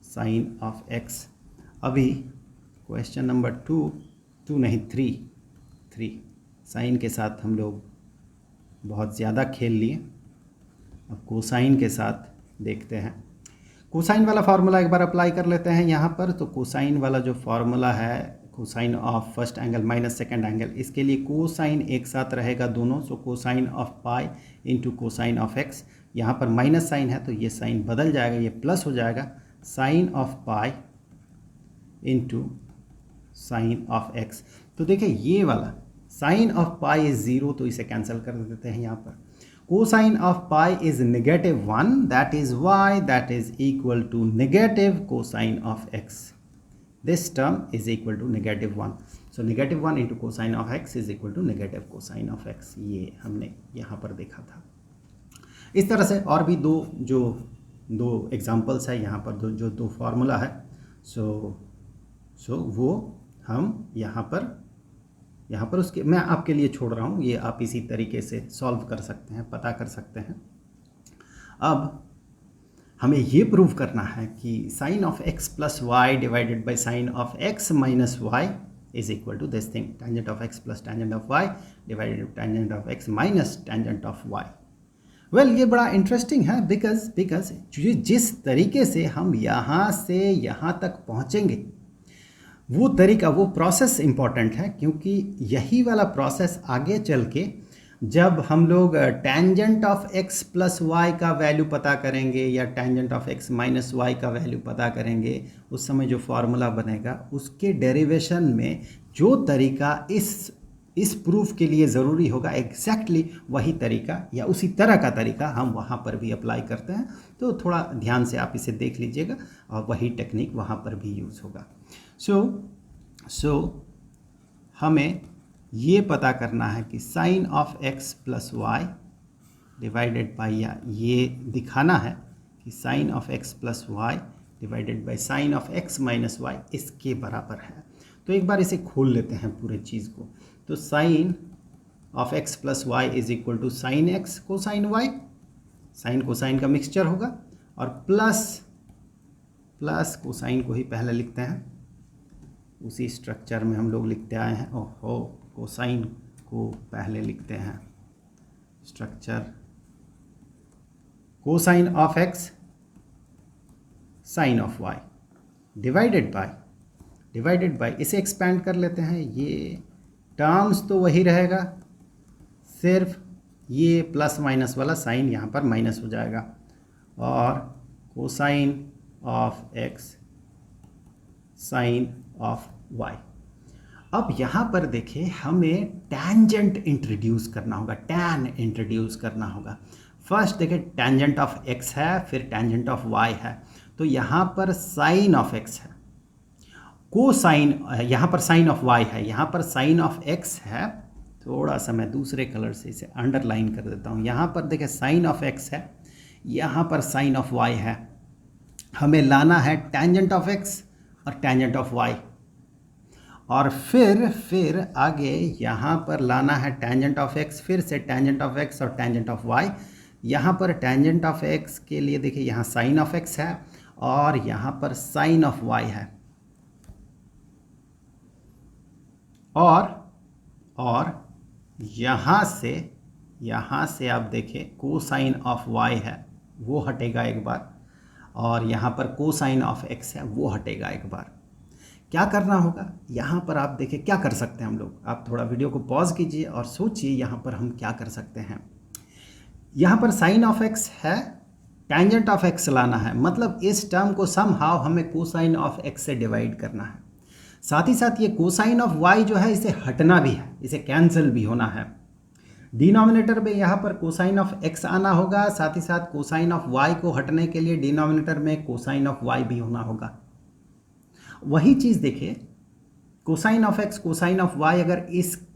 sine of x. अभी क्वेश्चन नंबर 2 नहीं 3 साइन के साथ हम लोग बहुत ज़्यादा खेल लिए। अब कोसाइन के साथ देखते हैं। कोसाइन वाला फार्मूला एक बार अप्लाई कर लेते हैं यहाँ पर। तो कोसाइन वाला जो फार्मूला है, cosine of first angle minus second angle, इसके लिए कोसाइन एक साथ रहेगा दोनों। So cosine of pi into cosine of x, यहाँ पर माइनस साइन है तो ये साइन बदल जाएगा, ये प्लस हो जाएगा। Sine of pi into sine of x. तो देखिए ये वाला साइन ऑफ पाई इज 0, तो इसे कैंसिल कर देते हैं यहाँ पर। Cosine of pi is -1, that is why that is equal to negative cosine of x. This term is equal to -1. So -1 into cosine of x is equal to negative cosine of x. ये हमने यहाँ पर देखा था। इस तरह से और भी दो एग्जाम्पल्स है यहाँ पर, दो फार्मूला है। सो वो हम यहाँ पर उसके मैं आपके लिए छोड़ रहा हूँ, ये आप इसी तरीके से सॉल्व कर सकते हैं, पता कर सकते हैं। अब हमें ये प्रूव करना है कि sine of x plus y divided by sine of x minus y is equal to this thing, tangent of x plus tangent of y divided by tangent of x minus tangent of y. Well ये बड़ा interesting है, because जिस तरीके से हम यहाँ से यहाँ तक पहुँचेंगे वो तरीका, वो प्रोसेस इम्पॉर्टेंट है, क्योंकि यही वाला प्रोसेस आगे चल के जब हम लोग tangent of x plus y का वैल्यू पता करेंगे या tangent of x minus y का वैल्यू पता करेंगे, उस समय जो फार्मूला बनेगा उसके डेरिवेशन में जो तरीका इस प्रूफ के लिए ज़रूरी होगा, एग्जैक्टली वही तरीका या उसी तरह का तरीका हम वहाँ पर भी अप्लाई करते हैं। तो थोड़ा ध्यान से आप इसे देख लीजिएगा और वही टेक्निक वहाँ पर भी यूज़ होगा। सो हमें ये पता करना है कि sine of x plus y divided by, या ये दिखाना है कि sine of x plus y divided by sine of x minus y इसके बराबर है। तो एक बार इसे खोल लेते हैं पूरे चीज़ को। तो sine of x plus y is equal to sine x cosine y, sine cosine का मिक्सचर होगा, और प्लस कोसाइन को ही पहले लिखते हैं, उसी स्ट्रक्चर में हम लोग लिखते आए हैं। ओहो, कोसाइन को पहले लिखते हैं structure, cosine of x sine of y divided by इसे एक्सपेंड कर लेते हैं। ये टर्म्स तो वही रहेगा, सिर्फ ये प्लस माइनस वाला साइन यहाँ पर माइनस हो जाएगा, और cosine of x sine of y. अब यहाँ पर देखिए हमें टैंजेंट इंट्रोड्यूस करना होगा, टैन इंट्रोड्यूस करना होगा। फर्स्ट देखिए टैंजेंट ऑफ एक्स है, फिर टैंजेंट ऑफ वाई है, तो यहाँ पर साइन ऑफ एक्स है कोसाइन, यहाँ पर साइन ऑफ वाई है, यहाँ पर साइन ऑफ एक्स है, थोड़ा सा मैं दूसरे कलर से इसे अंडरलाइन कर देता हूँ। यहाँ पर देखिए साइन ऑफ एक्स है, यहाँ पर साइन ऑफ वाई है। हमें लाना है टेंजेंट ऑफ एक्स और टेंजेंट ऑफ वाई, और फिर आगे यहाँ पर लाना है टेंजेंट ऑफ एक्स, फिर से टेंजेंट ऑफ एक्स और टेंजेंट ऑफ वाई। यहाँ पर टेंजेंट ऑफ एक्स के लिए देखिए यहाँ साइन ऑफ एक्स है और यहाँ पर साइन ऑफ वाई है, और यहाँ से आप देखिए कोसाइन ऑफ वाई है वो हटेगा एक बार, और यहाँ पर कोसाइन ऑफ एक्स है वो हटेगा एक बार। क्या करना होगा यहाँ पर, आप देखिए क्या कर सकते हैं हम लोग। आप थोड़ा वीडियो को पॉज कीजिए और सोचिए यहाँ पर हम क्या कर सकते हैं। यहाँ पर साइन ऑफ एक्स है, टेंजेंट ऑफ एक्स लाना है, मतलब इस टर्म को समहाउ हमें कोसाइन ऑफ एक्स से डिवाइड करना है। साथ ही साथ ये कोसाइन ऑफ वाई जो है इसे हटना भी है, इसे कैंसिल भी होना है। डिनोमिनेटर में यहाँ पर कोसाइन ऑफ एक्स आना होगा, साथ ही साथ कोसाइन ऑफ वाई को हटने के लिए डिनोमिनेटर में कोसाइन ऑफ वाई भी होना होगा। वही चीज़ देखिए, cosine of x cosine of y अगर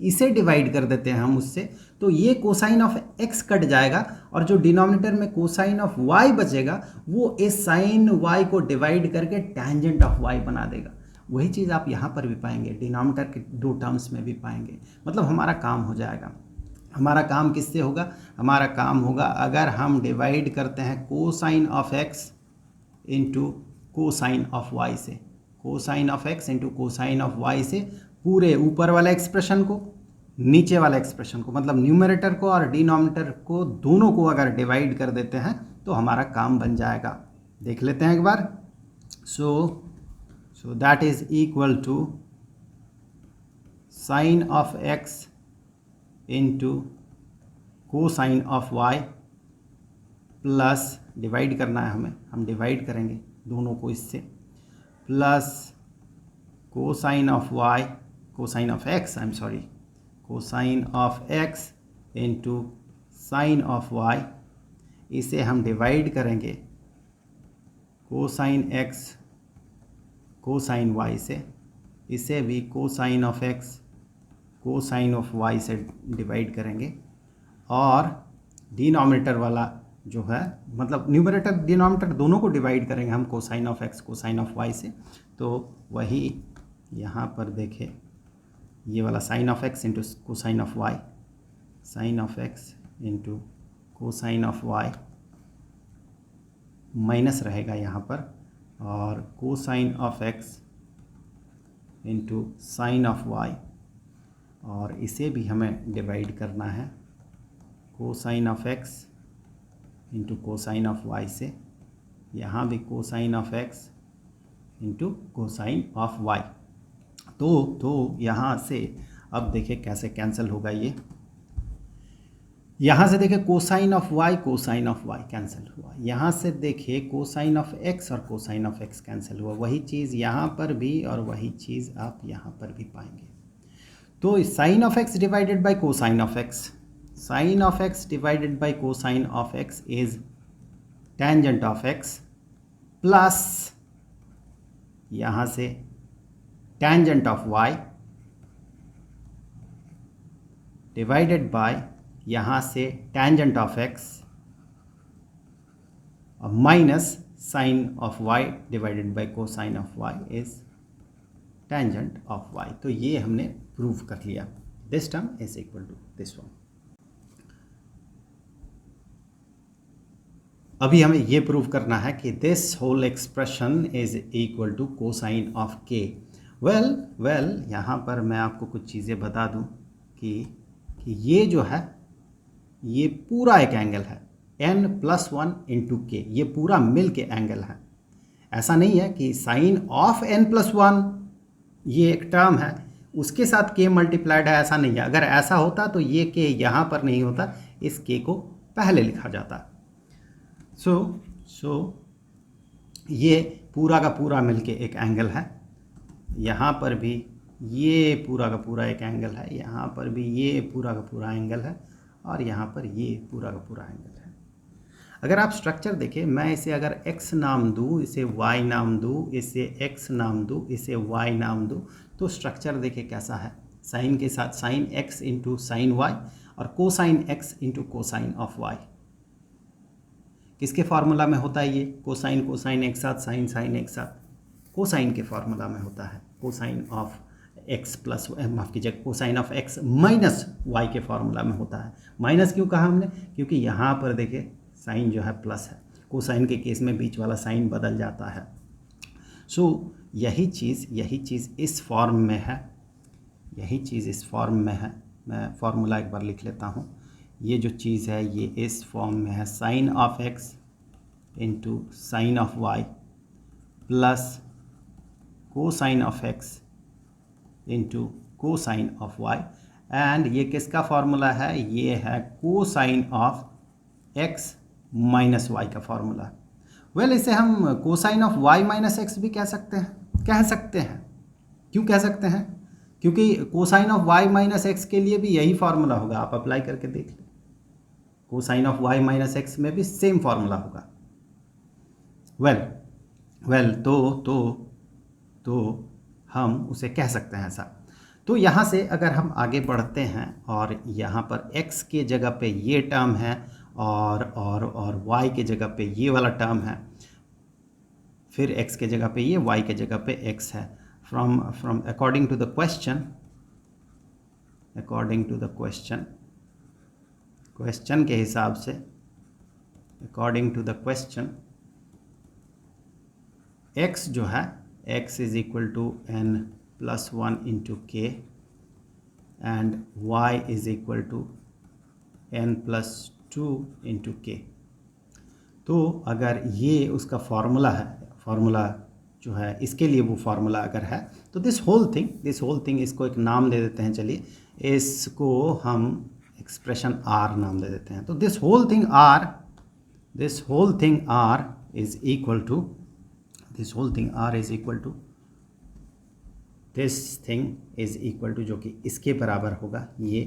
इसे डिवाइड कर देते हैं हम उससे, तो ये कोसाइन ऑफ एक्स कट जाएगा और जो डिनोमिनेटर में कोसाइन ऑफ वाई बचेगा वो इस साइन वाई को डिवाइड करके टेंजेंट ऑफ वाई बना देगा। वही चीज़ आप यहाँ पर भी पाएंगे, डिनोमिनेटर के दो टर्म्स में भी पाएंगे। मतलब हमारा काम हो जाएगा। हमारा काम किससे होगा? हमारा काम होगा अगर हम डिवाइड करते हैं cosine of x into cosine of Y से, cosine of x into cosine of Y से पूरे ऊपर वाला एक्सप्रेशन को, नीचे वाला एक्सप्रेशन को, मतलब न्यूमरेटर को और डिनोमिनेटर को, दोनों को अगर डिवाइड कर देते हैं तो हमारा काम बन जाएगा। देख लेते हैं एक बार। So that is equal to sine of x into cosine of Y plus, divide करना है हमें, हम डिवाइड करेंगे दोनों को इससे, plus cosine of Y, cosine of X, I am sorry, cosine of x into sine of Y, इसे हम डिवाइड करेंगे कोसाइन एक्स कोसाइन वाई से, इसे भी cosine of x cosine of Y से डिवाइड करेंगे, और डिनोमिनेटर वाला जो है, मतलब न्यूमरेटर डिनोमिनेटर दोनों को डिवाइड करेंगे हम cosine of x cosine of Y से। तो वही यहाँ पर देखें, ये वाला sine of x into cosine of y, sine of x into cosine of y minus रहेगा यहाँ पर, और cosine of x into sine of y, और इसे भी हमें डिवाइड करना है cosine of x into cosine of Y से, यहाँ भी cosine of x into cosine of y. तो यहाँ से अब देखिए कैसे कैंसिल होगा ये। यहाँ से देखिए कोसाइन ऑफ वाई कैंसिल हुआ, यहाँ से देखिए कोसाइन ऑफ एक्स और कोसाइन ऑफ एक्स कैंसिल हुआ। वही चीज़ यहाँ पर भी और वही चीज़ आप यहाँ पर भी पाएंगे। तो sine of x divided by cosine of x, sine of x divided by cosine of x is tangent of x, plus यहाँ से tangent of y divided by यहाँ से टेंजेंट ऑफ एक्स और minus sine of y divided by cosine of y is tangent of y. तो ये हमने prove कर लिया, this term is equal to this one. अभी हमें ये प्रूव करना है कि this whole expression is equal to cosine of k. Well यहाँ पर मैं आपको कुछ चीज़ें बता दूँ कि ये जो है ये पूरा एक एंगल है n+1 इंटू के, ये पूरा मिल के एंगल है। ऐसा नहीं है कि साइन ऑफ n+1 ये एक टर्म है उसके साथ k मल्टीप्लाइड है, ऐसा नहीं है। अगर ऐसा होता तो ये k यहाँ पर नहीं होता, इस k को पहले लिखा जाता। सो ये पूरा का पूरा मिलके एक एंगल है। यहाँ पर भी ये पूरा का पूरा एक एंगल है, यहाँ पर भी ये पूरा का पूरा एंगल है, और यहाँ पर ये पूरा का पूरा एंगल है। अगर आप स्ट्रक्चर देखें, मैं इसे अगर x नाम दूँ, इसे y नाम दूँ, इसे x नाम दूँ, इसे y नाम दूँ, तो स्ट्रक्चर देखें कैसा है। साइन के साथ sine x into sine Y और cosine x into cosine of y। किसके फार्मूला में होता है ये? कोसाइन कोसाइन एक साथ, साइन साइन एक साथ, कोसाइन के फार्मूला में होता है। कोसाइन ऑफ x प्लस, माफ़ कीजिएगा, cosine of x minus y के फार्मूला में होता है। माइनस क्यों कहा हमने? क्योंकि यहाँ पर देखिए साइन जो है प्लस है, कोसाइन के केस में बीच वाला साइन बदल जाता है। सो यही चीज़ इस फॉर्म में है, यही चीज़ इस फॉर्म में है। मैं फार्मूला एक बार लिख लेता हूँ। ये जो चीज़ है ये इस फॉर्म में है, sine of x into sine of y plus cosine of x into cosine of y। And ये किसका फार्मूला है? ये है cosine of x minus y का फार्मूला। वेल इसे हम cosine of y minus x भी कह सकते हैं। क्यों कह सकते हैं? क्योंकि cosine of y minus x के लिए भी यही फार्मूला होगा। आप अप्लाई करके देख लें, cosine of y minus x में भी सेम फार्मूला होगा। वेल तो हम उसे कह सकते हैं ऐसा। तो यहाँ से अगर हम आगे बढ़ते हैं और यहाँ पर x के जगह पे ये टर्म है और y के जगह पे ये वाला टर्म है, फिर x के जगह पे ये, y के जगह पे x है। from according to the question के हिसाब से, according to the question, x जो है, x is equal to n plus 1 into k and y is equal to n plus 2 into k। तो अगर ये उसका फार्मूला जो है, इसके लिए वो फार्मूला अगर है, तो दिस होल थिंग इसको एक नाम दे देते हैं। चलिए इसको हम एक्सप्रेशन r नाम दे देते हैं। तो this whole thing r is equal to this thing is equal to, जो कि इसके बराबर होगा, ये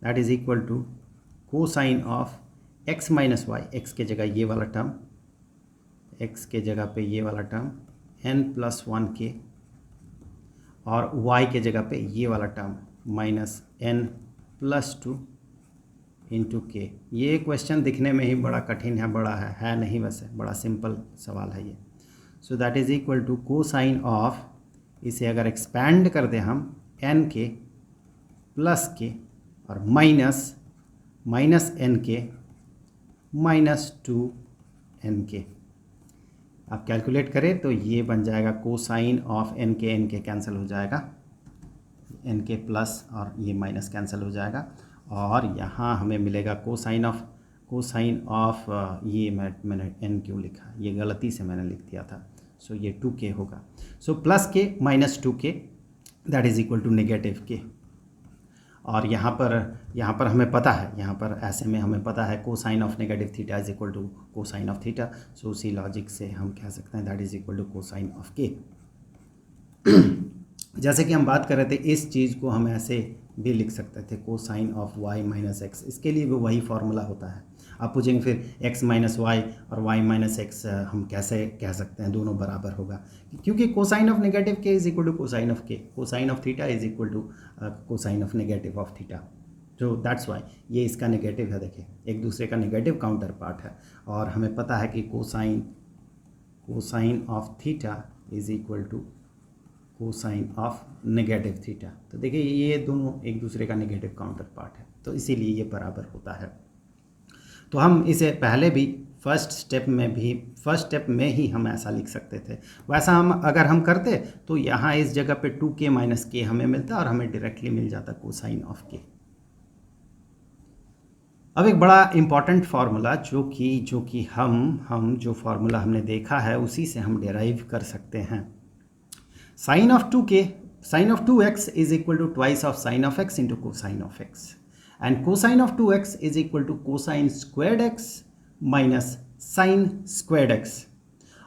that is equal to cosine of x minus y, x के जगह ये वाला टर्म, x के जगह पे ये वाला टर्म n प्लस 1 के, और y के जगह पे ये वाला term minus n plus 2 into के। ये क्वेश्चन दिखने में ही बड़ा कठिन है, बड़ा है नहीं, वैसे बड़ा सिंपल सवाल है ये। So that is equal to cosine of, इसे अगर एक्सपैंड कर दें हम, n के प्लस के और माइनस n के माइनस 2n के। आप कैलकुलेट करें तो ये बन जाएगा कोसाइन ऑफ n के कैंसिल हो जाएगा, n के प्लस और ये माइनस कैंसिल हो जाएगा, और यहाँ हमें मिलेगा कोसाइन ऑफ ये मैंने n क्यों लिखा, ये गलती से मैंने लिख दिया था। सो ये 2k होगा। So plus k minus 2k that is equal to negative k. और यहाँ पर हमें पता है, यहाँ पर ऐसे में हमें पता है cosine of negative theta is equal to cosine of theta. So उसी लॉजिक से हम कह सकते हैं that is equal to cosine of K. जैसे कि हम बात कर रहे थे, इस चीज़ को हम ऐसे भी लिख सकते थे, cosine of y minus x. इसके लिए भी वही फार्मूला होता है। आप पूछेंगे फिर x माइनस वाई और y माइनस एक्स हम कैसे कह सकते हैं दोनों बराबर होगा? क्योंकि cosine of negative K is equal to cosine of K, cosine of theta is equal to cosine of negative of theta. तो दैट्स वाई ये इसका नेगेटिव है। देखिए एक दूसरे का नेगेटिव काउंटर पार्ट है, और हमें पता है कि cosine of theta is equal to cosine of negative theta. तो देखिए ये दोनों एक दूसरे का नेगेटिव काउंटर पार्ट है, तो इसीलिए ये बराबर होता है। तो हम इसे पहले भी फर्स्ट स्टेप में ही हम ऐसा लिख सकते थे। वैसा अगर हम करते तो यहाँ इस जगह पे 2k माइनस के हमें मिलता और हमें डायरेक्टली मिल जाता कोसाइन ऑफ के। अब एक बड़ा इंपॉर्टेंट फार्मूला जो कि हम जो फार्मूला हमने देखा है उसी से हम डिराइव कर सकते हैं। Sine of 2x is equal to twice of sine of x into cosine of x, and cosine of 2x is equal to cosine squared x minus sine squared x।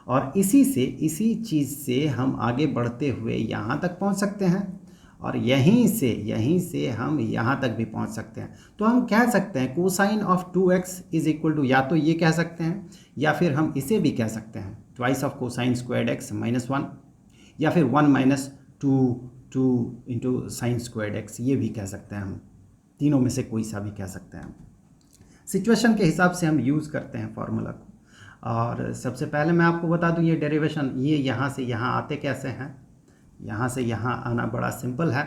और इसी चीज़ से हम आगे बढ़ते हुए यहाँ तक पहुँच सकते हैं, और यहीं से हम यहाँ तक भी पहुँच सकते हैं। तो हम कह सकते हैं cosine of 2x is equal to, या तो ये कह सकते हैं या फिर हम इसे भी कह सकते हैं twice of cosine squared x -1, या फिर 1 minus two into sine squared x, ये भी कह सकते हैं हम। तीनों में से कोई सा भी कह सकते हैं। सिचुएशन के हिसाब से हम यूज़ करते हैं फॉर्मूला को। और सबसे पहले मैं आपको बता दूं ये डेरिवेशन, ये यहाँ से यहाँ आते कैसे हैं। यहाँ से यहाँ आना बड़ा सिंपल है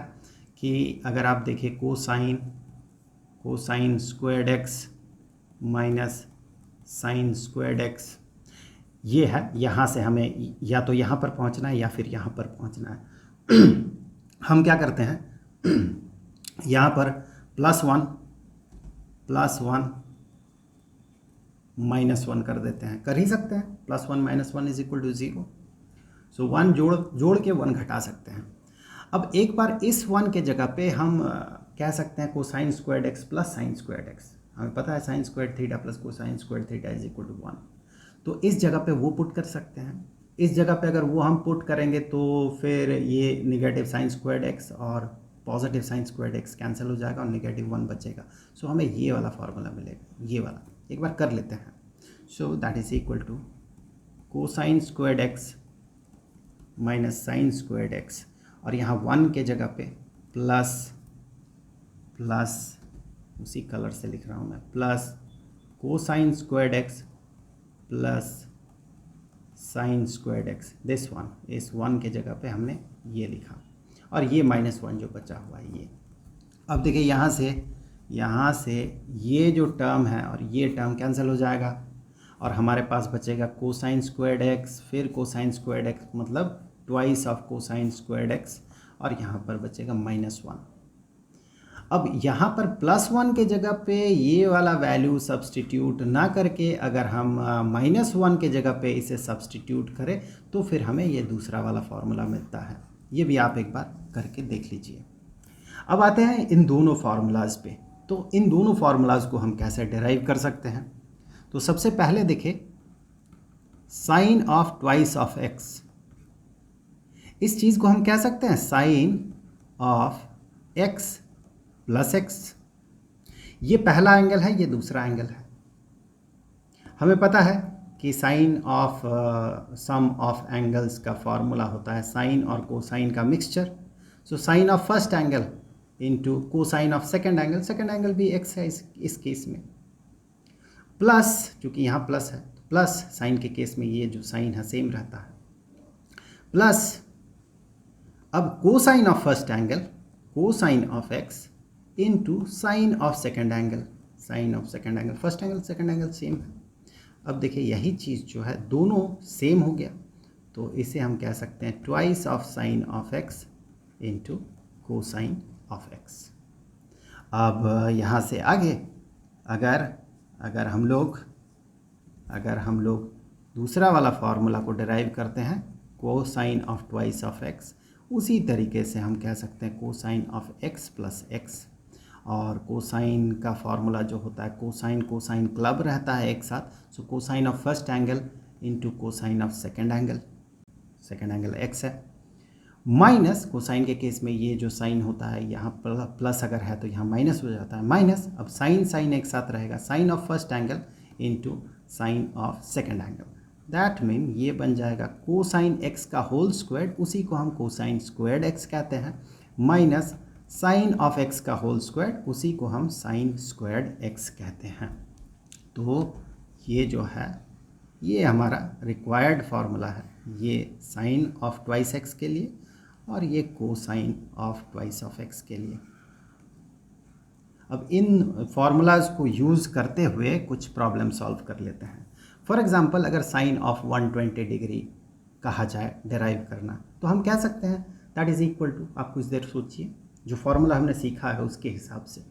कि अगर आप देखें cosine squared x minus sine squared x, ये है। यहाँ से हमें या तो यहाँ पर पहुँचना है या फिर यहाँ पर पहुँचना है। हम क्या करते हैं यहाँ पर +1 -1 कर देते हैं, कर ही सकते हैं। +1 -1 इज इक्वल टू 0। सो 1 जोड़ के 1 घटा सकते हैं। अब एक बार इस 1 के जगह पे हम कह सकते हैं cosine squared x plus sine squared x। हमें पता है sine squared theta plus cosine squared theta is equal to 1। तो इस जगह पे वो पुट कर सकते हैं। इस जगह पे अगर वो हम पुट करेंगे तो फिर ये नेगेटिव साइन स्क्वायर्ड x और positive sine squared x cancel हो जाएगा और नेगेटिव 1 बचेगा। सो हमें ये वाला फार्मूला मिलेगा, ये वाला एक बार कर लेते हैं। So that is equal to cosine squared x minus sine squared x, और यहाँ 1 के जगह पे प्लस उसी कलर से लिख रहा हूँ मैं, plus cosine squared x plus sine squared x। This one, इस 1 के जगह पे हमने ये लिखा, और ये -1 जो बचा हुआ है ये। अब देखिए यहाँ से ये जो टर्म है और ये टर्म कैंसिल हो जाएगा, और हमारे पास बचेगा कोसाइन स्क्वायर्ड x फिर कोसाइन स्क्वायर्ड x, मतलब twice of cosine squared x, और यहाँ पर बचेगा -1। अब यहाँ पर +1 के जगह पे ये वाला वैल्यू सब्सटीट्यूट ना करके अगर हम -1 के जगह पे इसे सब्सटीट्यूट करें तो फिर हमें ये दूसरा वाला फार्मूला मिलता है। ये भी आप एक बार करके देख लीजिए। अब आते हैं इन दोनों फार्मूलाज पे। तो इन दोनों फार्मूलाज को हम कैसे डिराइव कर सकते हैं। तो सबसे पहले देखिए sine of twice of x, इस चीज़ को हम कह सकते हैं sine of x plus x। ये पहला एंगल है, ये दूसरा एंगल है। हमें पता है कि sine of sum of angles का फॉर्मूला होता है साइन और कोसाइन का mixture. So sine of first angle into cosine of second angle भी x है इस केस में, प्लस चूँकि यहाँ प्लस है प्लस साइन के केस में ये जो साइन है सेम रहता है, प्लस अब cosine of first angle cosine of x into sine of second angle first angle second angle same है। अब देखिए यही चीज़ जो है दोनों सेम हो गया, तो इसे हम कह सकते हैं twice of sine of x into cosine of x। अब यहाँ से आगे अगर हम लोग दूसरा वाला फार्मूला को डिराइव करते हैं cosine of twice of x, उसी तरीके से हम कह सकते हैं cosine of x plus x, और कोसाइन का फार्मूला जो होता है कोसाइन क्लब रहता है एक साथ। So cosine of first angle into cosine of second angle x है, माइनस कोसाइन के केस में ये जो साइन होता है यहाँ प्लस अगर है तो यहाँ माइनस हो जाता है, माइनस अब साइन एक साथ रहेगा sine of first angle into sine of second angle. That mean ये बन जाएगा कोसाइन x का होल स्क्वायर्ड, उसी को हम कोसाइन स्क्वायर्ड x कहते हैं, माइनस साइन ऑफ x का होल स्क्वायर्ड, उसी को हम साइन स्क्वायर्ड x कहते हैं। तो ये जो है ये हमारा रिक्वायर्ड फार्मूला है, ये साइन ऑफ ट्वाइस x के लिए और ये cosine of twice of x के लिए। अब इन फार्मूलाज को यूज़ करते हुए कुछ प्रॉब्लम सॉल्व कर लेते हैं। फॉर एग्जांपल अगर साइन ऑफ 120 डिग्री कहा जाए डिराइव करना, तो हम कह सकते हैं दैट इज़ इक्वल टू, आप कुछ देर सोचिए, जो फार्मूला हमने सीखा है उसके हिसाब से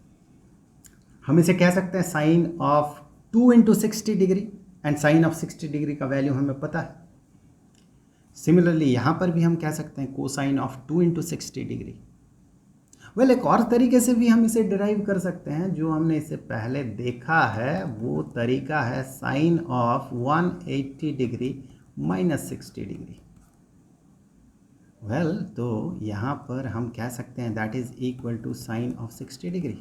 हम इसे कह सकते हैं sine of 2 into 60 degree, and sine of 60 degree का वैल्यू हमें पता है। सिमिलरली यहाँ पर भी हम कह सकते हैं cosine of 2 into 60 degree. Well एक और तरीके से भी हम इसे डिराइव कर सकते हैं, जो हमने इससे पहले देखा है वो तरीका है sine of 180 degree minus 60 degree. Well तो यहाँ पर हम कह सकते हैं that is equal to sine of 60 degree,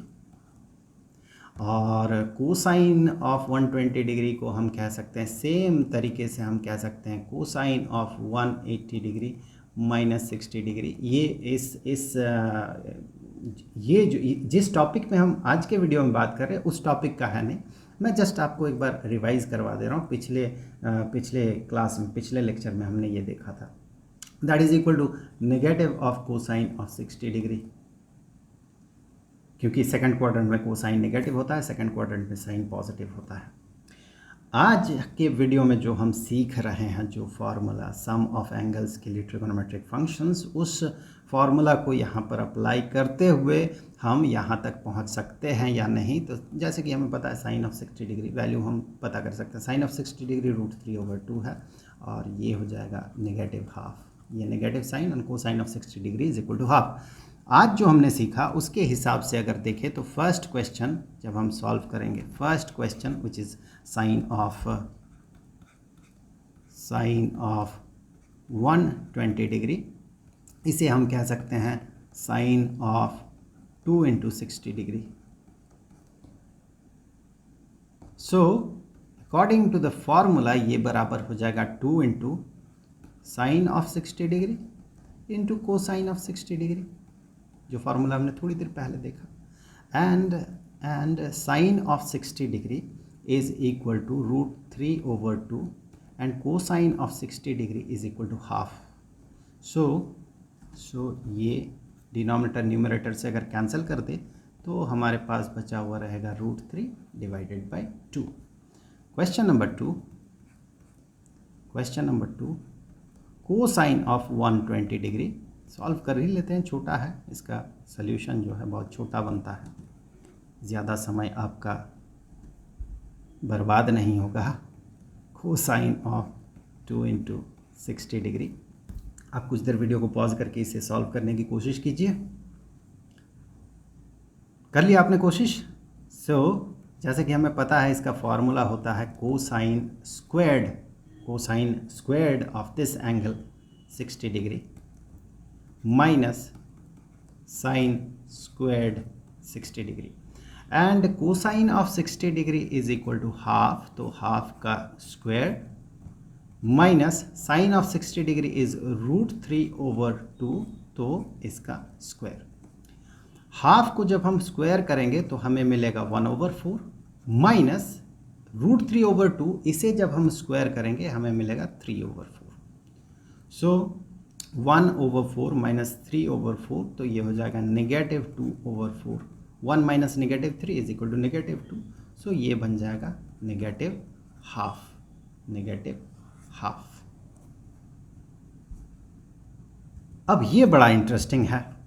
और कोसाइन ऑफ 120 डिग्री को हम कह सकते हैं सेम तरीके से हम कह सकते हैं cosine of 180 degree minus 60 degree. ये ये जो जिस टॉपिक में हम आज के वीडियो में बात कर रहे हैं उस टॉपिक का है नहीं, मैं जस्ट आपको एक बार रिवाइज करवा दे रहा हूँ। पिछले क्लास में, पिछले लेक्चर में हमने ये देखा था, that is equal to negative of cosine of 60 degree, क्योंकि सेकंड क्वाड्रेंट में कोसाइन नेगेटिव होता है, सेकंड क्वाड्रेंट में साइन पॉजिटिव होता है। आज के वीडियो में जो हम सीख रहे हैं, जो फार्मूला सम ऑफ एंगल्स के लिए ट्रिगोनोमेट्रिक फंक्शंस, उस फार्मूला को यहाँ पर अप्लाई करते हुए हम यहाँ तक पहुँच सकते हैं या नहीं। तो जैसे कि हमें पता है साइन ऑफ 60 डिग्री वैल्यू हम पता कर सकते हैं। साइन ऑफ 60 डिग्री √3/2 है, और ये हो जाएगा नेगेटिव हाफ। ये नेगेटिव साइन और cosine of 60 degree is equal to half. आज जो हमने सीखा उसके हिसाब से अगर देखें तो फर्स्ट क्वेश्चन जब हम सॉल्व करेंगे, first question which is sine of 120 degree, इसे हम कह सकते हैं sine of 2 × 60 degree. So according to the formula ये बराबर हो जाएगा 2 × sine of 60 degree into cosine of 60 degree, जो फार्मूला हमने थोड़ी देर पहले देखा। And sine of 60 degree is equal to √3/2 and cosine of 60 degree is equal to half. So ये डिनोमिनेटर न्यूमरेटर से अगर कैंसिल कर दे तो हमारे पास बचा हुआ रहेगा √3/2। Question number two cosine of 120 degree solve कर ही लेते हैं, छोटा है, इसका सल्यूशन जो है बहुत छोटा बनता है, ज़्यादा समय आपका बर्बाद नहीं होगा। कोसाइन ऑफ 2 × 60 डिग्री, आप कुछ देर वीडियो को पॉज करके इसे सॉल्व करने की कोशिश कीजिए। कर लिया आपने कोशिश? जैसे कि हमें पता है इसका फॉर्मूला होता है cosine squared of this angle 60 degree minus sine squared 60 degree, and cosine of 60 degree is equal to half, तो हाफ का square minus sine of 60 degree is √3/2, तो इसका स्क्वायर। हाफ को जब हम स्क्वायर करेंगे तो हमें मिलेगा 1/4 माइनस √3/2, इसे जब हम स्क्वायर करेंगे हमें मिलेगा 3/4। सो 1/4 माइनस 3/4, तो ये हो जाएगा -2/4। 1 माइनस -3 इज इक्वल टू -2, सो ये बन जाएगा नेगेटिव हाफ। अब ये बड़ा इंटरेस्टिंग है,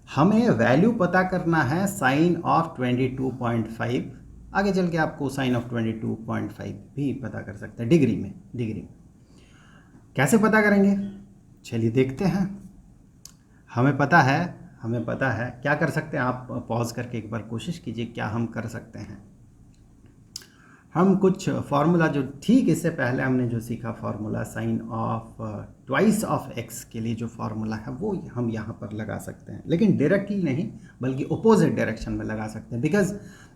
हमें वैल्यू पता करना है साइन ऑफ 22.5, आगे चल के आपको साइन ऑफ 22.5 भी पता कर सकते हैं डिग्री में। कैसे पता करेंगे, चलिए देखते हैं। हमें पता है क्या कर सकते हैं, आप पॉज करके एक बार कोशिश कीजिए क्या हम कर सकते हैं। हम कुछ फार्मूला जो ठीक इससे पहले हमने जो सीखा formula sign of twice of x के लिए जो फार्मूला है वो हम यहाँ पर लगा सकते हैं, लेकिन डायरेक्टली नहीं बल्कि अपोजिट डायरेक्शन में लगा सकते हैं,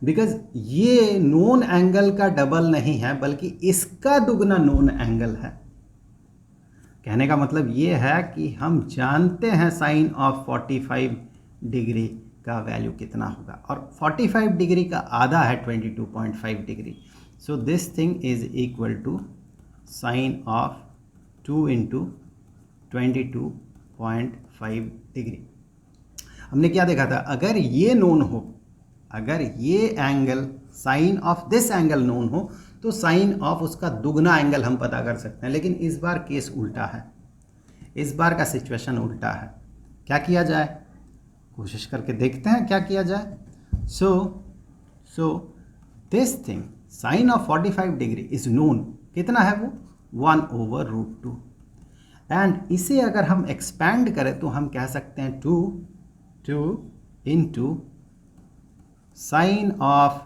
बिकॉज ये नोन एंगल का डबल नहीं है बल्कि इसका दुगना नोन एंगल है। कहने का मतलब ये है कि हम जानते हैं साइन ऑफ 45 डिग्री का वैल्यू कितना होगा, और 45 डिग्री का आधा है 22.5 degree. So this thing is equal to sine of 2 × 22.5 degree. हमने क्या देखा था, अगर ये नोन हो, अगर ये angle sine of this angle known हो तो साइन ऑफ उसका दुगना एंगल हम पता कर सकते हैं, लेकिन इस बार केस उल्टा है, इस बार का सिचुएशन उल्टा है। क्या किया जाए, कोशिश करके देखते हैं क्या किया जाए। So this thing sine of 45 degree is known, कितना है वो 1/√2, एंड इसे अगर हम एक्सपैंड करें तो हम कह सकते हैं 2 × sine of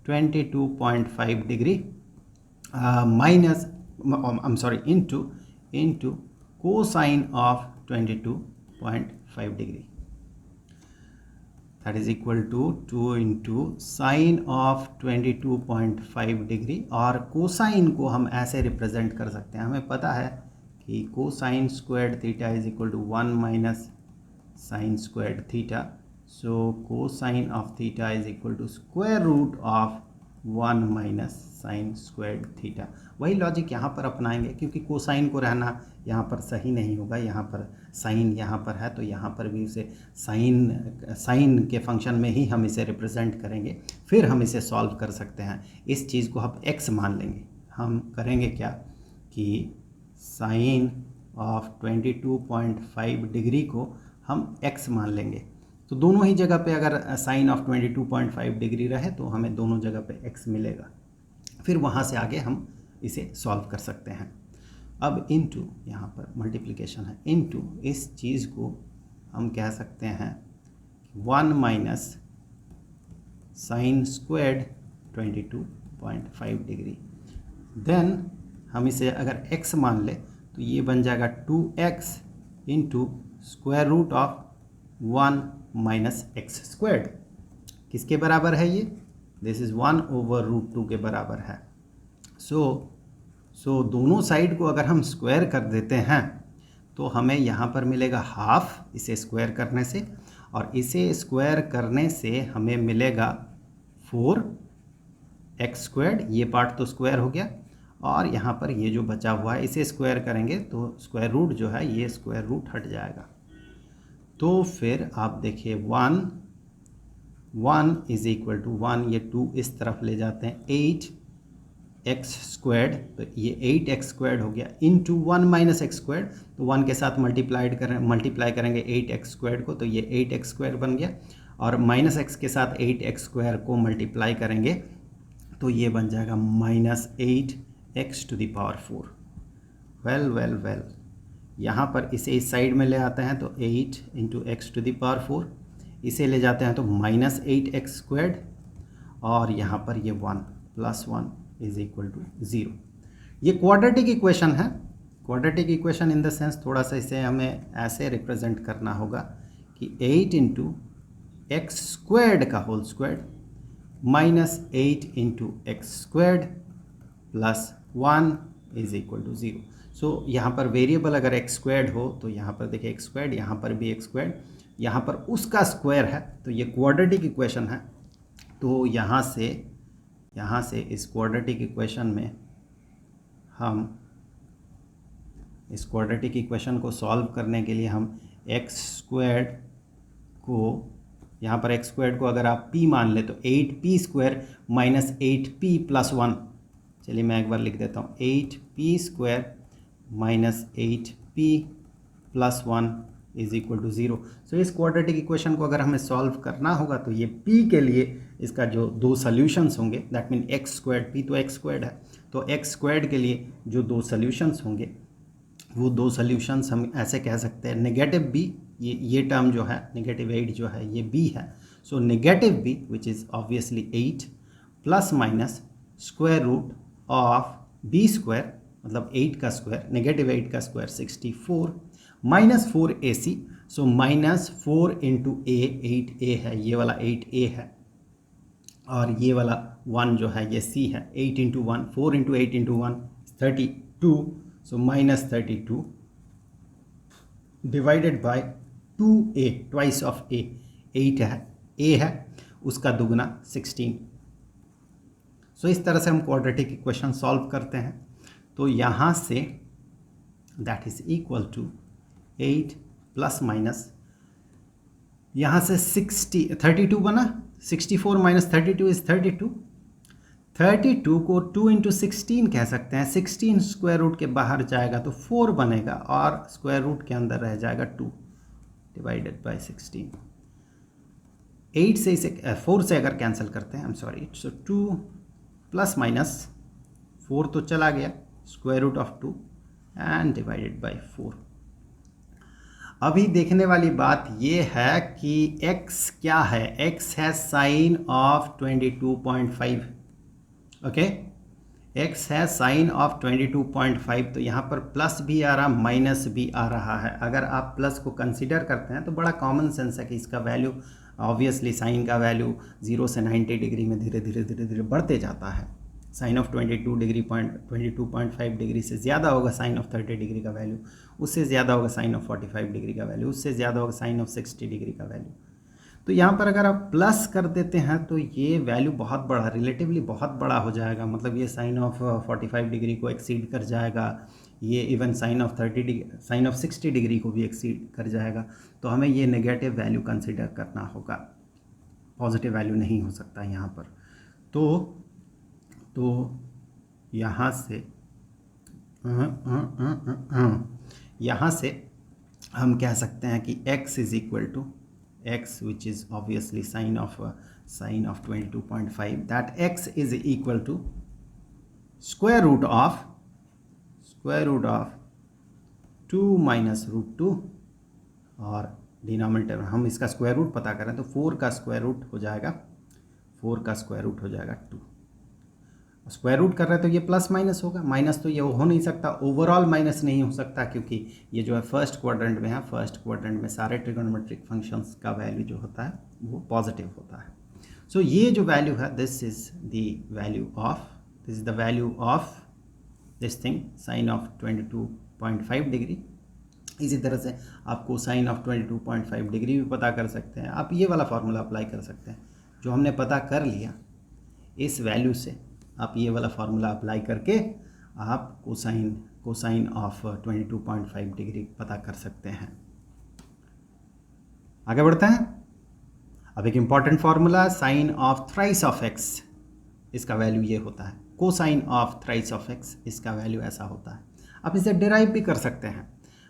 22.5 degree minus into cosine of 22.5 degree, that is equal to 2 into sine of 22.5 degree. और कोसाइन को हम ऐसे रिप्रेजेंट कर सकते हैं, हमें पता है कि cosine squared theta is equal to 1 minus sine squared theta. So cosine of theta is equal to square root of 1 minus sine squared theta. वही लॉजिक यहाँ पर अपनाएंगे, क्योंकि कोसाइन को रहना यहाँ पर सही नहीं होगा, यहाँ पर साइन यहाँ पर है, तो यहाँ पर भी उसे साइन के फंक्शन में ही हम इसे रिप्रेजेंट करेंगे, फिर हम इसे सॉल्व कर सकते हैं। इस चीज़ को हम x मान लेंगे। हम करेंगे क्या कि साइन ऑफ 22.5 डिग्री को हम x मान लेंगे। तो दोनों ही जगह पे अगर साइन ऑफ 22.5 डिग्री रहे तो हमें दोनों जगह पे x मिलेगा, फिर वहाँ से आगे हम इसे सॉल्व कर सकते हैं। अब इनटू यहाँ पर मल्टीप्लिकेशन है, इनटू इस चीज़ को हम कह सकते हैं 1 minus sine squared 22.5 degree. Then हम इसे अगर x मान ले तो ये बन जाएगा 2x into square root of 1 minus x squared. किसके बराबर है ये? दिस इज़ 1 ओवर रूट 2 के बराबर है। सो दोनों साइड को अगर हम स्क्वायर कर देते हैं तो हमें यहाँ पर मिलेगा हाफ इसे स्क्वायर करने से, और इसे स्क्वायर करने से हमें मिलेगा 4x स्क्वायर्ड। ये पार्ट तो स्क्वायर हो गया, और यहाँ पर ये जो बचा हुआ है इसे स्क्वायर करेंगे तो स्क्वायर रूट जो है ये स्क्वायर रूट हट जाएगा। तो फिर आप देखिए 1 इज इक्वल टू 1, ये 2 इस तरफ ले जाते हैं, 8x स्क्वायर्ड, तो ये 8x स्क्वायर्ड हो गया इंटू 1 माइनस एक्स स्क्वायर्ड, तो 1 के साथ मल्टीप्लाई करेंगे 8x स्क्वायर्ड को, तो ये 8x स्क्वायर बन गया, और माइनस एक्स के साथ 8x स्क्वायर को मल्टीप्लाई करेंगे तो ये बन जाएगा minus 8x to the power 4। Well यहाँ पर इसे इस साइड में ले आते हैं तो 8 into x to the power 4, इसे ले जाते हैं तो माइनस 8x स्क्वायर्ड, और यहाँ पर ये 1 प्लस 1 इज इक्वल टू 0। ये क्वाड्रेटिक इक्वेशन है। Quadratic equation in the sense थोड़ा सा इसे हमें ऐसे रिप्रेजेंट करना होगा कि 8 इंटू एक्स स्क्वायर्ड का whole squared minus 8 into x squared plus 1 is equal to 0। So यहाँ पर वेरिएबल अगर एक्स स्क्वायर्ड हो तो यहाँ पर देखिए एक्स स्क्वायर्ड, यहाँ पर भी एक्स स्क्वायर्ड, यहाँ पर उसका स्क्वायर है, तो ये क्वाड्रेटिक इक्वेशन है। तो यहाँ से इस क्वाड्रेटिक इक्वेशन में हम इस क्वाड्रेटिक इक्वेशन को सॉल्व करने के लिए हम एक्स स्क्वायर्ड को, यहाँ पर एक्स स्क्वायर्ड को अगर आप p मान ले तो 8p square minus 8p plus 1, चलिए मैं एक बार लिख देता हूँ, 8p square minus 8p plus 1 is equal to 0। So इस क्वाड्रेटिक इक्वेशन को अगर हमें सॉल्व करना होगा तो ये p के लिए इसका जो दो सॉल्यूशंस होंगे, that mean x squared, p तो एक्स स्क्वायर्ड है, तो एक्स स्क्वायर्ड के लिए जो दो सॉल्यूशंस होंगे वो दो सॉल्यूशंस हम ऐसे कह सकते हैं, नेगेटिव b, ये टर्म जो है नेगेटिव 8 जो है ये b है, so negative b which is obviously 8 plus minus square root of b square, मतलब 8 का स्क्वायर, नेगेटिव 8 का square 64 minus 4ac, so minus 4 into a, 8a है, ये वाला 8a है, और ये वाला 1 जो है ये c है, 8 into 1, 4 into 8 into 1 32, so minus 32 divided by 2a, twice of a, 8 है, a है उसका दुगना 16। सो इस तरह से हम क्वाड्रेटिक इक्वेशन सॉल्व करते हैं। तो यहाँ से that is equal to 8 plus minus, यहाँ से 32 बना, 64 माइनस 32 इज 32, 32 को 2 इंटू 16 कह सकते हैं, 16 स्क्वायर रूट के बाहर जाएगा तो 4 बनेगा, और स्क्वायर रूट के अंदर रह जाएगा 2 डिवाइडेड बाय 16। 8 से इसे 4 से अगर कैंसिल करते हैं, I am sorry, so 2 plus minus 4 तो चला गया, square root of 2 and divided by 4। अभी देखने वाली बात ये है कि x क्या है, x है साइन ऑफ 22.5, ओके, x है साइन ऑफ 22.5, तो यहाँ पर प्लस भी आ रहा माइनस भी आ रहा है। अगर आप प्लस को कंसीडर करते हैं तो बड़ा कॉमन सेंस है कि इसका वैल्यू ऑब्वियसली साइन का वैल्यू 0 से 90 डिग्री में धीरे धीरे धीरे धीरे बढ़ते जाता है। साइन ऑफ 22.5 डिग्री से ज़्यादा होगा साइन ऑफ 30 डिग्री का वैल्यू, उससे ज़्यादा होगा साइन ऑफ 45 डिग्री का वैल्यू, उससे ज़्यादा होगा साइन ऑफ 60 डिग्री का वैल्यू। तो यहाँ पर अगर आप प्लस कर देते हैं तो ये वैल्यू बहुत बड़ा, रिलेटिवली बहुत बड़ा हो जाएगा, मतलब ये साइन ऑफ 45 डिग्री को एक्सीड कर जाएगा, ये इवन साइन ऑफ 60 डिग्री को भी एक्सीड कर जाएगा। तो हमें ये नेगेटिव वैल्यू कंसिडर करना होगा, पॉजिटिव वैल्यू नहीं हो सकता यहाँ पर। तो यहाँ से हम कह सकते हैं कि x is equal to x which is obviously sine of 22.5, that x is equal to square root of 2 minus root 2, और डिनोमिनेटर हम इसका स्क्वायर रूट पता करें तो 4 का स्क्वायर रूट हो जाएगा 2। स्क्वायर रूट कर रहे हैं तो ये प्लस माइनस होगा, माइनस तो ये हो नहीं सकता, ओवरऑल माइनस नहीं हो सकता, क्योंकि ये जो है फर्स्ट क्वाड्रेंट में है। फर्स्ट क्वाड्रेंट में सारे ट्रिगोनोमेट्रिक फंक्शंस का वैल्यू जो होता है वो पॉजिटिव होता है। सो ये जो वैल्यू है this is the value of this thing sine of 22.5 degree. इसी तरह से आप कोसाइन ऑफ 22.5 डिग्री भी पता कर सकते हैं। आप ये वाला फार्मूला अप्लाई कर सकते हैं जो हमने पता कर लिया, इस वैल्यू से आप ये वाला फार्मूला अप्लाई करके आप कोसाइन ऑफ 22.5 डिग्री पता कर सकते हैं। आगे बढ़ते हैं। अब एक important formula sign of thrice of x, इसका वैल्यू ये होता है। Cosine of thrice of x, इसका वैल्यू ऐसा होता है। आप इसे डिराइव भी कर सकते हैं।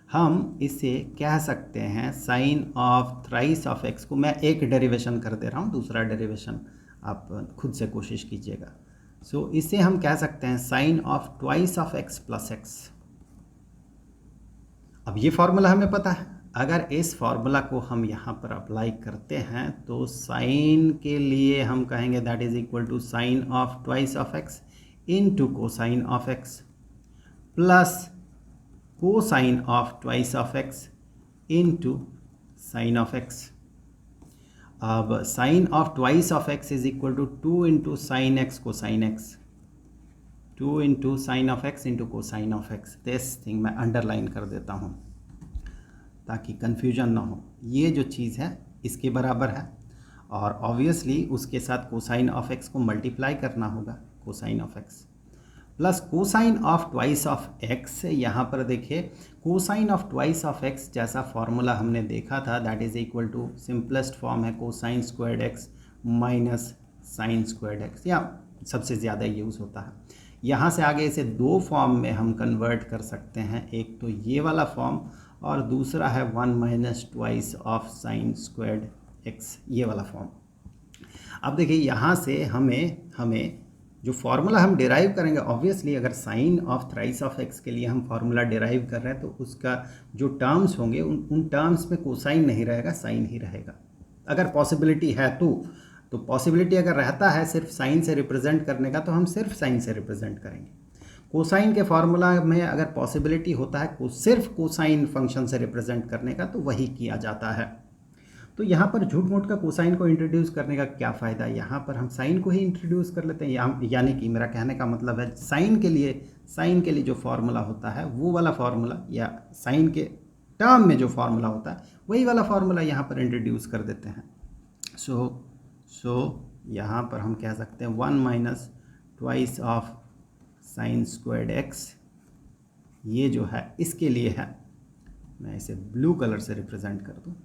हम इसे कह सकते हैं sine of thrice of x को, मैं एक डेरिवेशन कर दे रहा हूँ, दूसरा डेरिवेशन आप खुद से कोशिश कीजिएगा। सो इसे हम कह सकते हैं sine of twice of x plus x. अब ये फॉर्मूला हमें पता है, अगर इस फॉर्मूला को हम यहाँ पर अप्लाई करते हैं तो साइन के लिए हम कहेंगे that is equal to sine of twice of X into cosine of x plus cosine of twice of X into sine of X. अब sine of twice of x is equal to 2 into sine x cosine X, 2 into sine of x into cosine of X. This thing मैं underline कर देता हूँ ताकि confusion ना हो। ये जो चीज़ है इसके बराबर है, और ऑब्वियसली उसके साथ कोसाइन ऑफ एक्स को मल्टीप्लाई करना होगा, cosine of x plus cosine of twice of x. यहाँ पर देखिए cosine of twice of X जैसा फॉर्मूला हमने देखा था, that is equal to simplest form है cosine squared X minus sine squared X, या सबसे ज़्यादा यूज़ होता है। यहाँ से आगे इसे दो फॉर्म में हम कन्वर्ट कर सकते हैं, एक तो ये वाला फॉर्म और दूसरा है 1 minus twice of sign squared x, ये वाला फॉर्म। अब देखिए यहाँ से हमें जो फार्मूला हम डिराइव करेंगे, ऑब्वियसली अगर sine of thrice of x के लिए हम फार्मूला डिराइव कर रहे हैं तो उसका जो टर्म्स होंगे उन टर्म्स में कोसाइन नहीं रहेगा, साइन ही रहेगा। अगर पॉसिबिलिटी है तो पॉसिबिलिटी अगर रहता है सिर्फ साइन से रिप्रेजेंट करने का तो हम सिर्फ साइन से रिप्रेजेंट करेंगे। कोसाइन के फार्मूला में अगर पॉसिबिलिटी होता है सिर्फ कोसाइन फंक्शन से रिप्रेजेंट करने का तो वही किया जाता है। तो यहाँ पर झूठ मूठ का कोसाइन को इंट्रोड्यूस करने का क्या फ़ायदा, यहाँ पर हम साइन को ही इंट्रोड्यूस कर लेते हैं। यानी कि मेरा कहने का मतलब है साइन के लिए जो फार्मूला होता है वो वाला फार्मूला, या साइन के टर्म में जो फार्मूला होता है वही वाला फार्मूला यहाँ पर इंट्रोड्यूस कर देते हैं। सो यहाँ पर हम कह सकते हैं 1 minus twice of sign squared x, ये जो है इसके लिए है, मैं इसे ब्लू कलर से रिप्रेजेंट कर दूँ,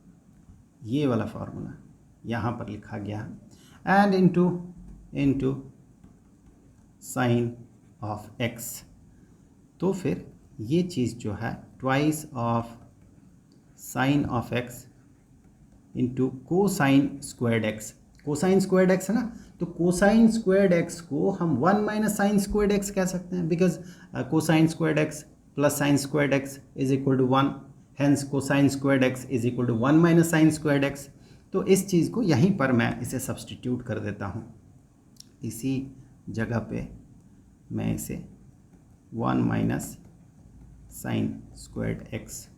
ये वाला फार्मूला यहाँ पर लिखा गया है, and into sine of x. तो फिर ये चीज़ जो है twice of sine of x into cosine squared x, cosine squared x है ना, तो कोसाइन स्क्वायर्ड एक्स को हम 1 माइनस साइन स्क्वायर्ड एक्स कह सकते हैं, because cosine squared x plus sine squared x is equal to 1, hence cosine squared x is equal to 1 minus sine squared x. तो इस चीज़ को यहीं पर मैं इसे सब्सटीट्यूट कर देता हूँ, इसी जगह पे मैं इसे 1 माइनस साइन स्क्वायर्ड एक्स,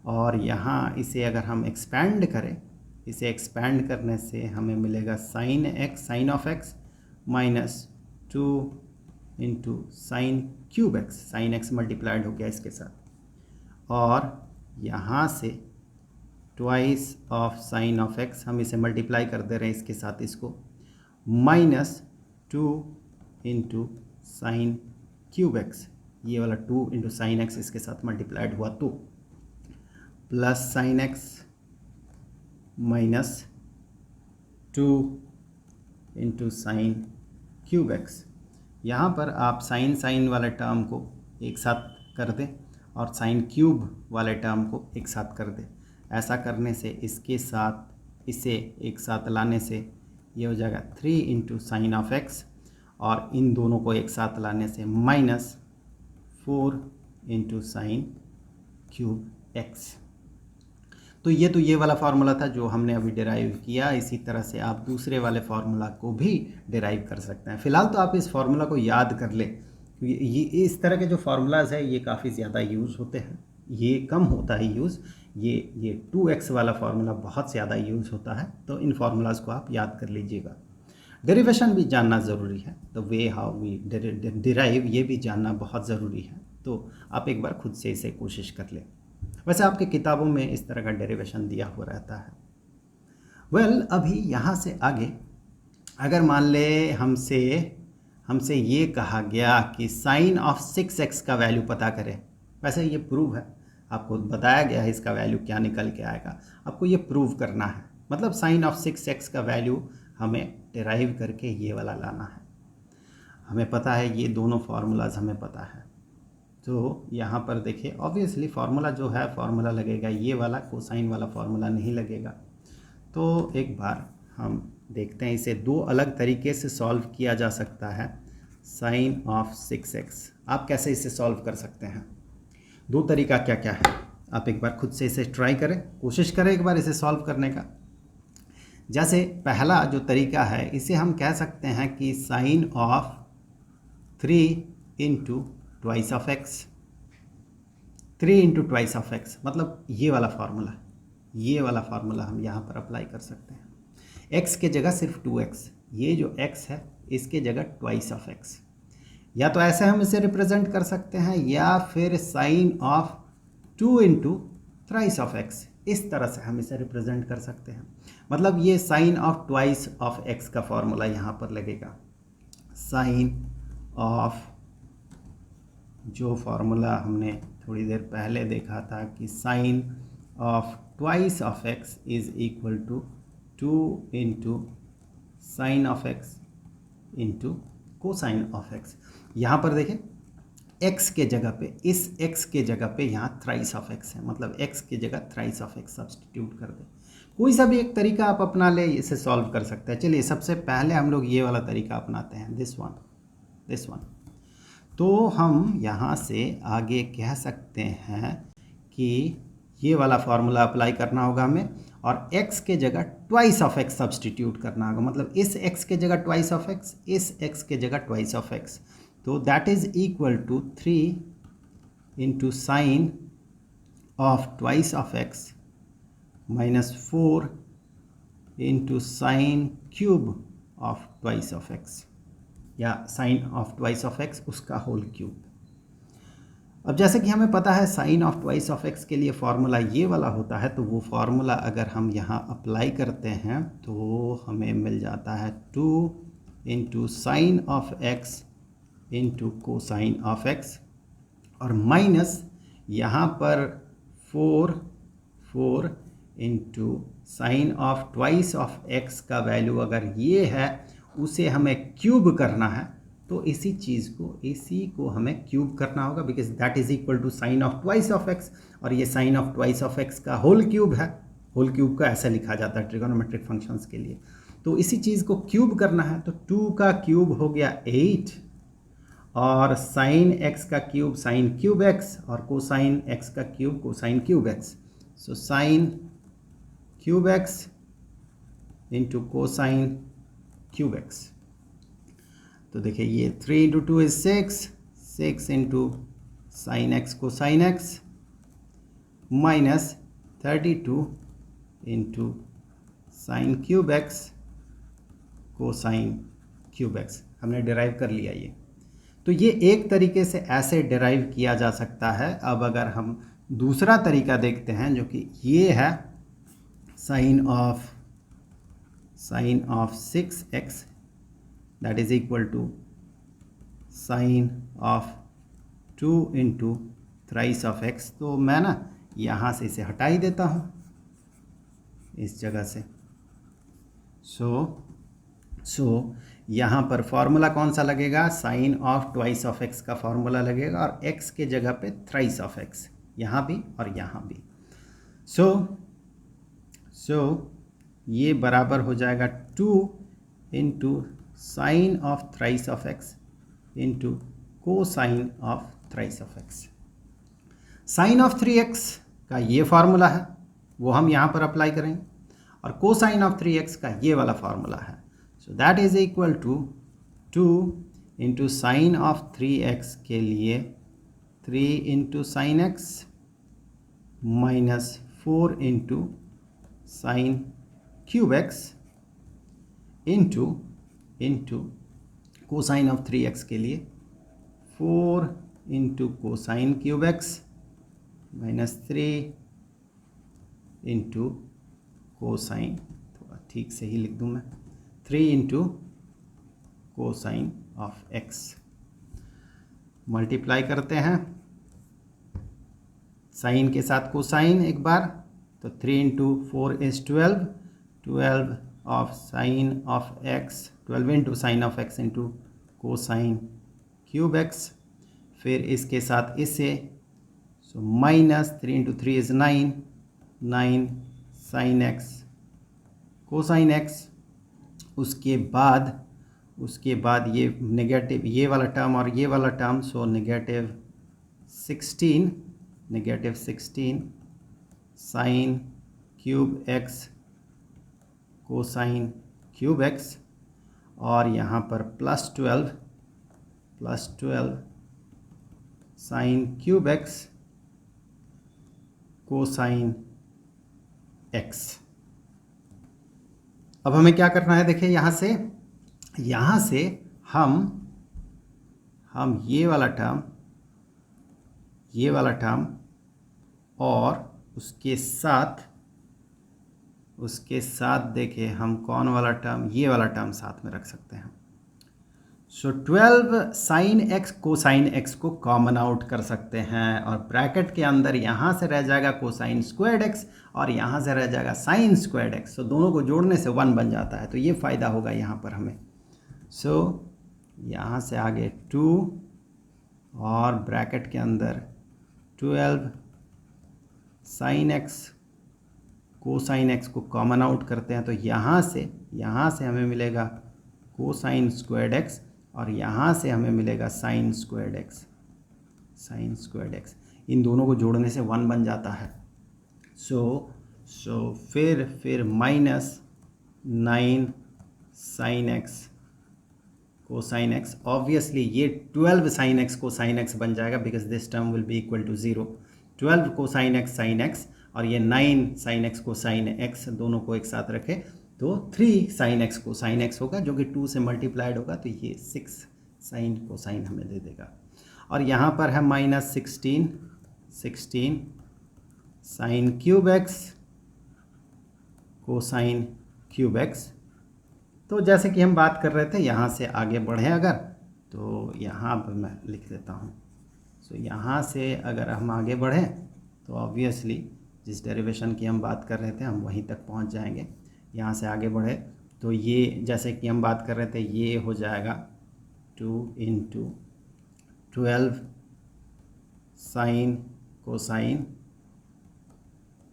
और यहाँ इसे अगर हम एक्सपैंड करें, इसे एक्सपैंड करने से हमें मिलेगा sine x, sine of x minus 2 into sine cube x, sine x multiplied हो गया इसके साथ, और यहाँ से twice of sine of x, हम इसे मल्टीप्लाई कर दे रहे हैं इसके साथ इसको, minus 2 into sine cube x, ये वाला 2 इंटू साइन एक्स इसके साथ मल्टीप्लाइड हुआ तो plus sine x minus 2 into sine cube x. यहाँ पर आप साइन साइन वाले टर्म को एक साथ कर दें और साइन क्यूब वाले टर्म को एक साथ कर दें। ऐसा करने से इसके साथ इसे एक साथ लाने से ये हो जाएगा 3 इंटू साइन ऑफ एक्स, और इन दोनों को एक साथ लाने से minus 4 into sine cube x. तो ये वाला फार्मूला था जो हमने अभी डिराइव किया। इसी तरह से आप दूसरे वाले फार्मूला को भी डिराइव कर सकते हैं। फिलहाल तो आप इस फार्मूला को याद कर लें, क्योंकि ये इस तरह के जो फार्मूलाज है ये काफ़ी ज़्यादा यूज़ होते हैं, ये कम होता है यूज़, ये 2x वाला फार्मूला बहुत ज़्यादा यूज़ होता है, तो इन फार्मूलाज को आप याद कर लीजिएगा। डेरिवेशन भी जानना ज़रूरी है, तो वे हाउ वी डिराइव ये भी जानना बहुत ज़रूरी है, तो आप एक बार खुद से इसे कोशिश कर लें। वैसे आपकी किताबों में इस तरह का डेरिवेशन दिया हुआ रहता है। वेल, अभी यहाँ से आगे अगर मान ले हमसे ये कहा गया कि साइन ऑफ 6x का वैल्यू पता करें, वैसे ये प्रूव है, आपको बताया गया है इसका वैल्यू क्या निकल के आएगा, आपको ये प्रूव करना है। मतलब साइन ऑफ 6x का वैल्यू हमें डिराइव करके ये वाला लाना है। हमें पता है ये दोनों फार्मूलाज हमें पता है, तो यहाँ पर देखिए ऑब्वियसली फार्मूला जो है फार्मूला लगेगा ये वाला, कोसाइन वाला फार्मूला नहीं लगेगा। तो एक बार हम देखते हैं, इसे दो अलग तरीके से सॉल्व किया जा सकता है। साइन ऑफ 6x आप कैसे इसे सॉल्व कर सकते हैं, दो तरीका क्या क्या है, आप एक बार खुद से इसे ट्राई करें, कोशिश करें एक बार इसे सॉल्व करने का। जैसे पहला जो तरीका है, इसे हम कह सकते हैं कि sine of 3 into twice of x, 3 into twice of x, मतलब ये वाला फार्मूला हम यहाँ पर अप्लाई कर सकते हैं। x के जगह सिर्फ 2x, ये जो x है इसके जगह ट्वाइस ऑफ x, या तो ऐसे हम इसे रिप्रेजेंट कर सकते हैं, या फिर sine of 2 into thrice of x, इस तरह से हम इसे रिप्रेजेंट कर सकते हैं। मतलब ये sine of twice of x का फॉर्मूला यहाँ पर लगेगा। साइन ऑफ, जो फॉर्मूला हमने थोड़ी देर पहले देखा था कि sine of twice of x is equal to 2 into sine of x into cosine of x. यहाँ पर देखें x के जगह पे, इस x के जगह पे यहाँ थ्राइस ऑफ x है, मतलब x की जगह थ्राइस ऑफ x सब्सटीट्यूट कर दें। कोई सा भी एक तरीका आप अपना ले, इसे सॉल्व कर सकते हैं। चलिए सबसे पहले हम लोग ये वाला तरीका अपनाते हैं, दिस वन। तो हम यहाँ से आगे कह सकते हैं कि ये वाला फार्मूला अप्लाई करना होगा हमें, और x के जगह ट्वाइस ऑफ x सब्सटीट्यूट करना होगा। मतलब इस x के जगह ट्वाइस ऑफ x, इस x के जगह ट्वाइस ऑफ x, तो that is equal to 3 into sine of twice of x minus 4 into sine cube of twice of x, या sine of twice of x उसका whole cube. अब जैसे कि हमें पता है sine of twice of x के लिए फार्मूला ये वाला होता है, तो वो फार्मूला अगर हम यहाँ अप्लाई करते हैं तो हमें मिल जाता है 2 into sine of x into cosine of x, और माइनस यहाँ पर 4 into sine of twice of x का वैल्यू अगर ये है, उसे हमें क्यूब करना है, तो इसी को हमें क्यूब करना होगा, because that is equal to sine of twice of x, और ये sine of twice of x का होल क्यूब है। होल क्यूब का ऐसा लिखा जाता है ट्रिगोनोमेट्रिक फंक्शंस के लिए। तो इसी चीज़ को क्यूब करना है, तो 2 का क्यूब हो गया 8, और साइन x का क्यूब साइन क्यूब x, और कोसाइन x का cube cosine cube x। So sine cube x into cosine cube x। तो देखिए ये 3 into 2 is 6 into sine x को sine x minus 32 into sine cube X को sine cube X. हमने derive कर लिया ये। तो ये एक तरीके से ऐसे डिराइव किया जा सकता है। अब अगर हम दूसरा तरीका देखते हैं जो कि ये है sine of 6x that is equal to sine of 2 into thrice of x। तो मैं ना यहाँ से इसे हटा ही देता हूँ इस जगह से। सो यहाँ पर फॉर्मूला कौन सा लगेगा, sine of twice of x का फॉर्मूला लगेगा और x के जगह पे थ्राइस ऑफ x, यहाँ भी और यहाँ भी। सो ये बराबर हो जाएगा 2 into sine of thrice of x into cosine of thrice of x। Sine of 3x का ये फार्मूला है, वो हम यहाँ पर अप्लाई करेंगे, और कोसाइन ऑफ 3x का ये वाला फार्मूला है। So that is equal to 2 into sine of 3x के लिए 3 into sine x minus 4 into sine cube x into cosine of 3x के लिए 4 into cosine cube x minus 3 into cosine, थोड़ा ठीक से ही लिख दूँ मैं, 3 into cosine of x। Multiply करते हैं साइन के साथ कोसाइन एक बार, तो 3 into 4 is 12 of sine of x, 12 into sine of x into cosine cube x। फिर इसके साथ इससे so minus 3 into 3 is 9 sine x cosine x। उसके बाद ये नेगेटिव ये वाला टर्म और ये वाला term, so negative 16 sign cube x cosine cube x, और यहाँ पर plus 12 sign cube x cosine x। अब हमें क्या करना है, देखिए यहाँ से हम ये वाला टर्म और उसके साथ देखिए हम कौन वाला टर्म, ये वाला टर्म साथ में रख सकते हैं। सो 12 साइन एक्स कोसाइन एक्स को कॉमन आउट कर सकते हैं, और ब्रैकेट के अंदर यहाँ से रह जाएगा कोसाइन स्क्वायर्ड एक्स और यहाँ से रह जाएगा साइन स्क्वायर्ड एक्स। सो दोनों को जोड़ने से 1 बन जाता है, तो ये फ़ायदा होगा यहाँ पर हमें। सो यहाँ से आगे 2 और ब्रैकेट के अंदर 12 साइन एक्स कोसाइन एक्स को कॉमन आउट करते हैं, तो यहाँ से हमें मिलेगा कोसाइन स्क्वायर्ड एक्स और यहाँ से हमें मिलेगा साइन स्क्वायर्ड एक्स। इन दोनों को जोड़ने से 1 बन जाता है। सो फिर minus 9 sine x cosine x. Obviously ये 12 साइन एक्स कोसाइन एक्स बन जाएगा because this term will be equal to 0। 12 cosine x sine x और ये 9 साइन एक्स कोसाइन एक्स, दोनों को एक साथ रखें तो 3 साइन एक्स कोसाइन एक्स होगा, जो कि 2 से मल्टीप्लाइड होगा, तो ये 6 साइन कोसाइन हमें दे देगा। और यहाँ पर है minus 16 sign cube X cosine cube x. तो जैसे कि हम बात कर रहे थे, यहाँ से आगे बढ़े अगर, तो यहाँ पर मैं लिख देता हूँ। सो यहाँ से अगर हम आगे बढ़ें तो ऑब्वियसली जिस डेरिवेशन की हम बात कर रहे थे हम वहीं तक पहुँच जाएंगे। यहाँ से आगे बढ़े तो ये जैसे कि हम बात कर रहे थे, ये हो जाएगा 2 इंटू 12 साइन कोसाइन,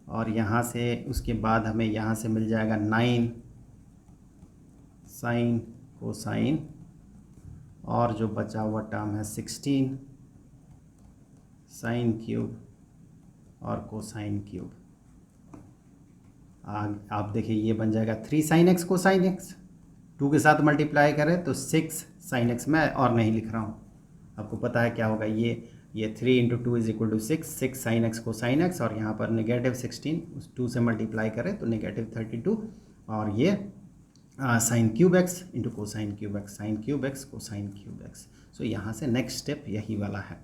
और यहाँ से उसके बाद हमें यहाँ से मिल जाएगा 9 साइन कोसाइन, और जो बचा हुआ टर्म है 16 साइन क्यूब और कोसाइन क्यूब। आप देखिए ये बन जाएगा 3 साइन एक्स कोसाइन एक्स, 2 के साथ मल्टीप्लाई करें तो 6 साइन एक्स, मैं और नहीं लिख रहा हूँ, आपको पता है क्या होगा, ये 3 into two is equal to 6 sine x को साइन एक्स, और यहाँ पर नेगेटिव 16 उस 2 से मल्टीप्लाई करें तो नेगेटिव 32, और ये sine cube x into cosine cube x, sine cube X cosine cube X. So यहाँ से नेक्स्ट स्टेप यही वाला है।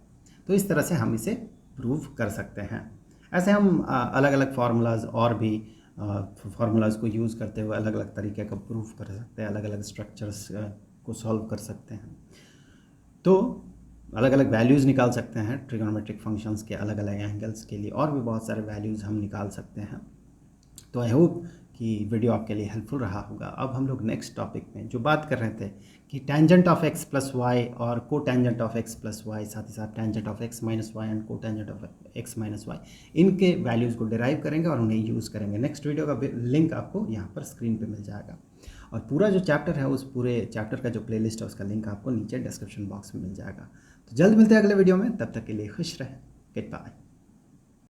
तो इस तरह से हम इसे प्रूव कर सकते हैं। ऐसे हम अलग अलग फार्मूलाज और भी फार्मूलाज को यूज़ करते हुए अलग अलग तरीके का प्रूफ कर सकते हैं, अलग अलग स्ट्रक्चर्स को सॉल्व कर सकते हैं। तो अलग अलग वैल्यूज़ निकाल सकते हैं ट्रिगोनोमेट्रिक फंक्शंस के अलग अलग एंगल्स के लिए, और भी बहुत सारे वैल्यूज़ हम निकाल सकते हैं। तो आई होप कि वीडियो आपके लिए हेल्पफुल रहा होगा। अब हम लोग नेक्स्ट टॉपिक में जो बात कर रहे थे कि tangent of x plus Y और को tangent of x plus Y, साथ ही साथ tangent of x minus Y and को tangent of x minus Y, इनके वैल्यूज़ को डिराइव करेंगे और उन्हें यूज़ करेंगे। नेक्स्ट वीडियो का लिंक आपको यहाँ पर स्क्रीन पे मिल जाएगा, और पूरा जो चैप्टर है उस पूरे चैप्टर का जो प्लेलिस्ट है उसका लिंक आपको नीचे डिस्क्रिप्शन बॉक्स में मिल जाएगा। तो जल्द मिलते हैं अगले वीडियो में, तब तक के लिए खुश रहें, गुड बाय।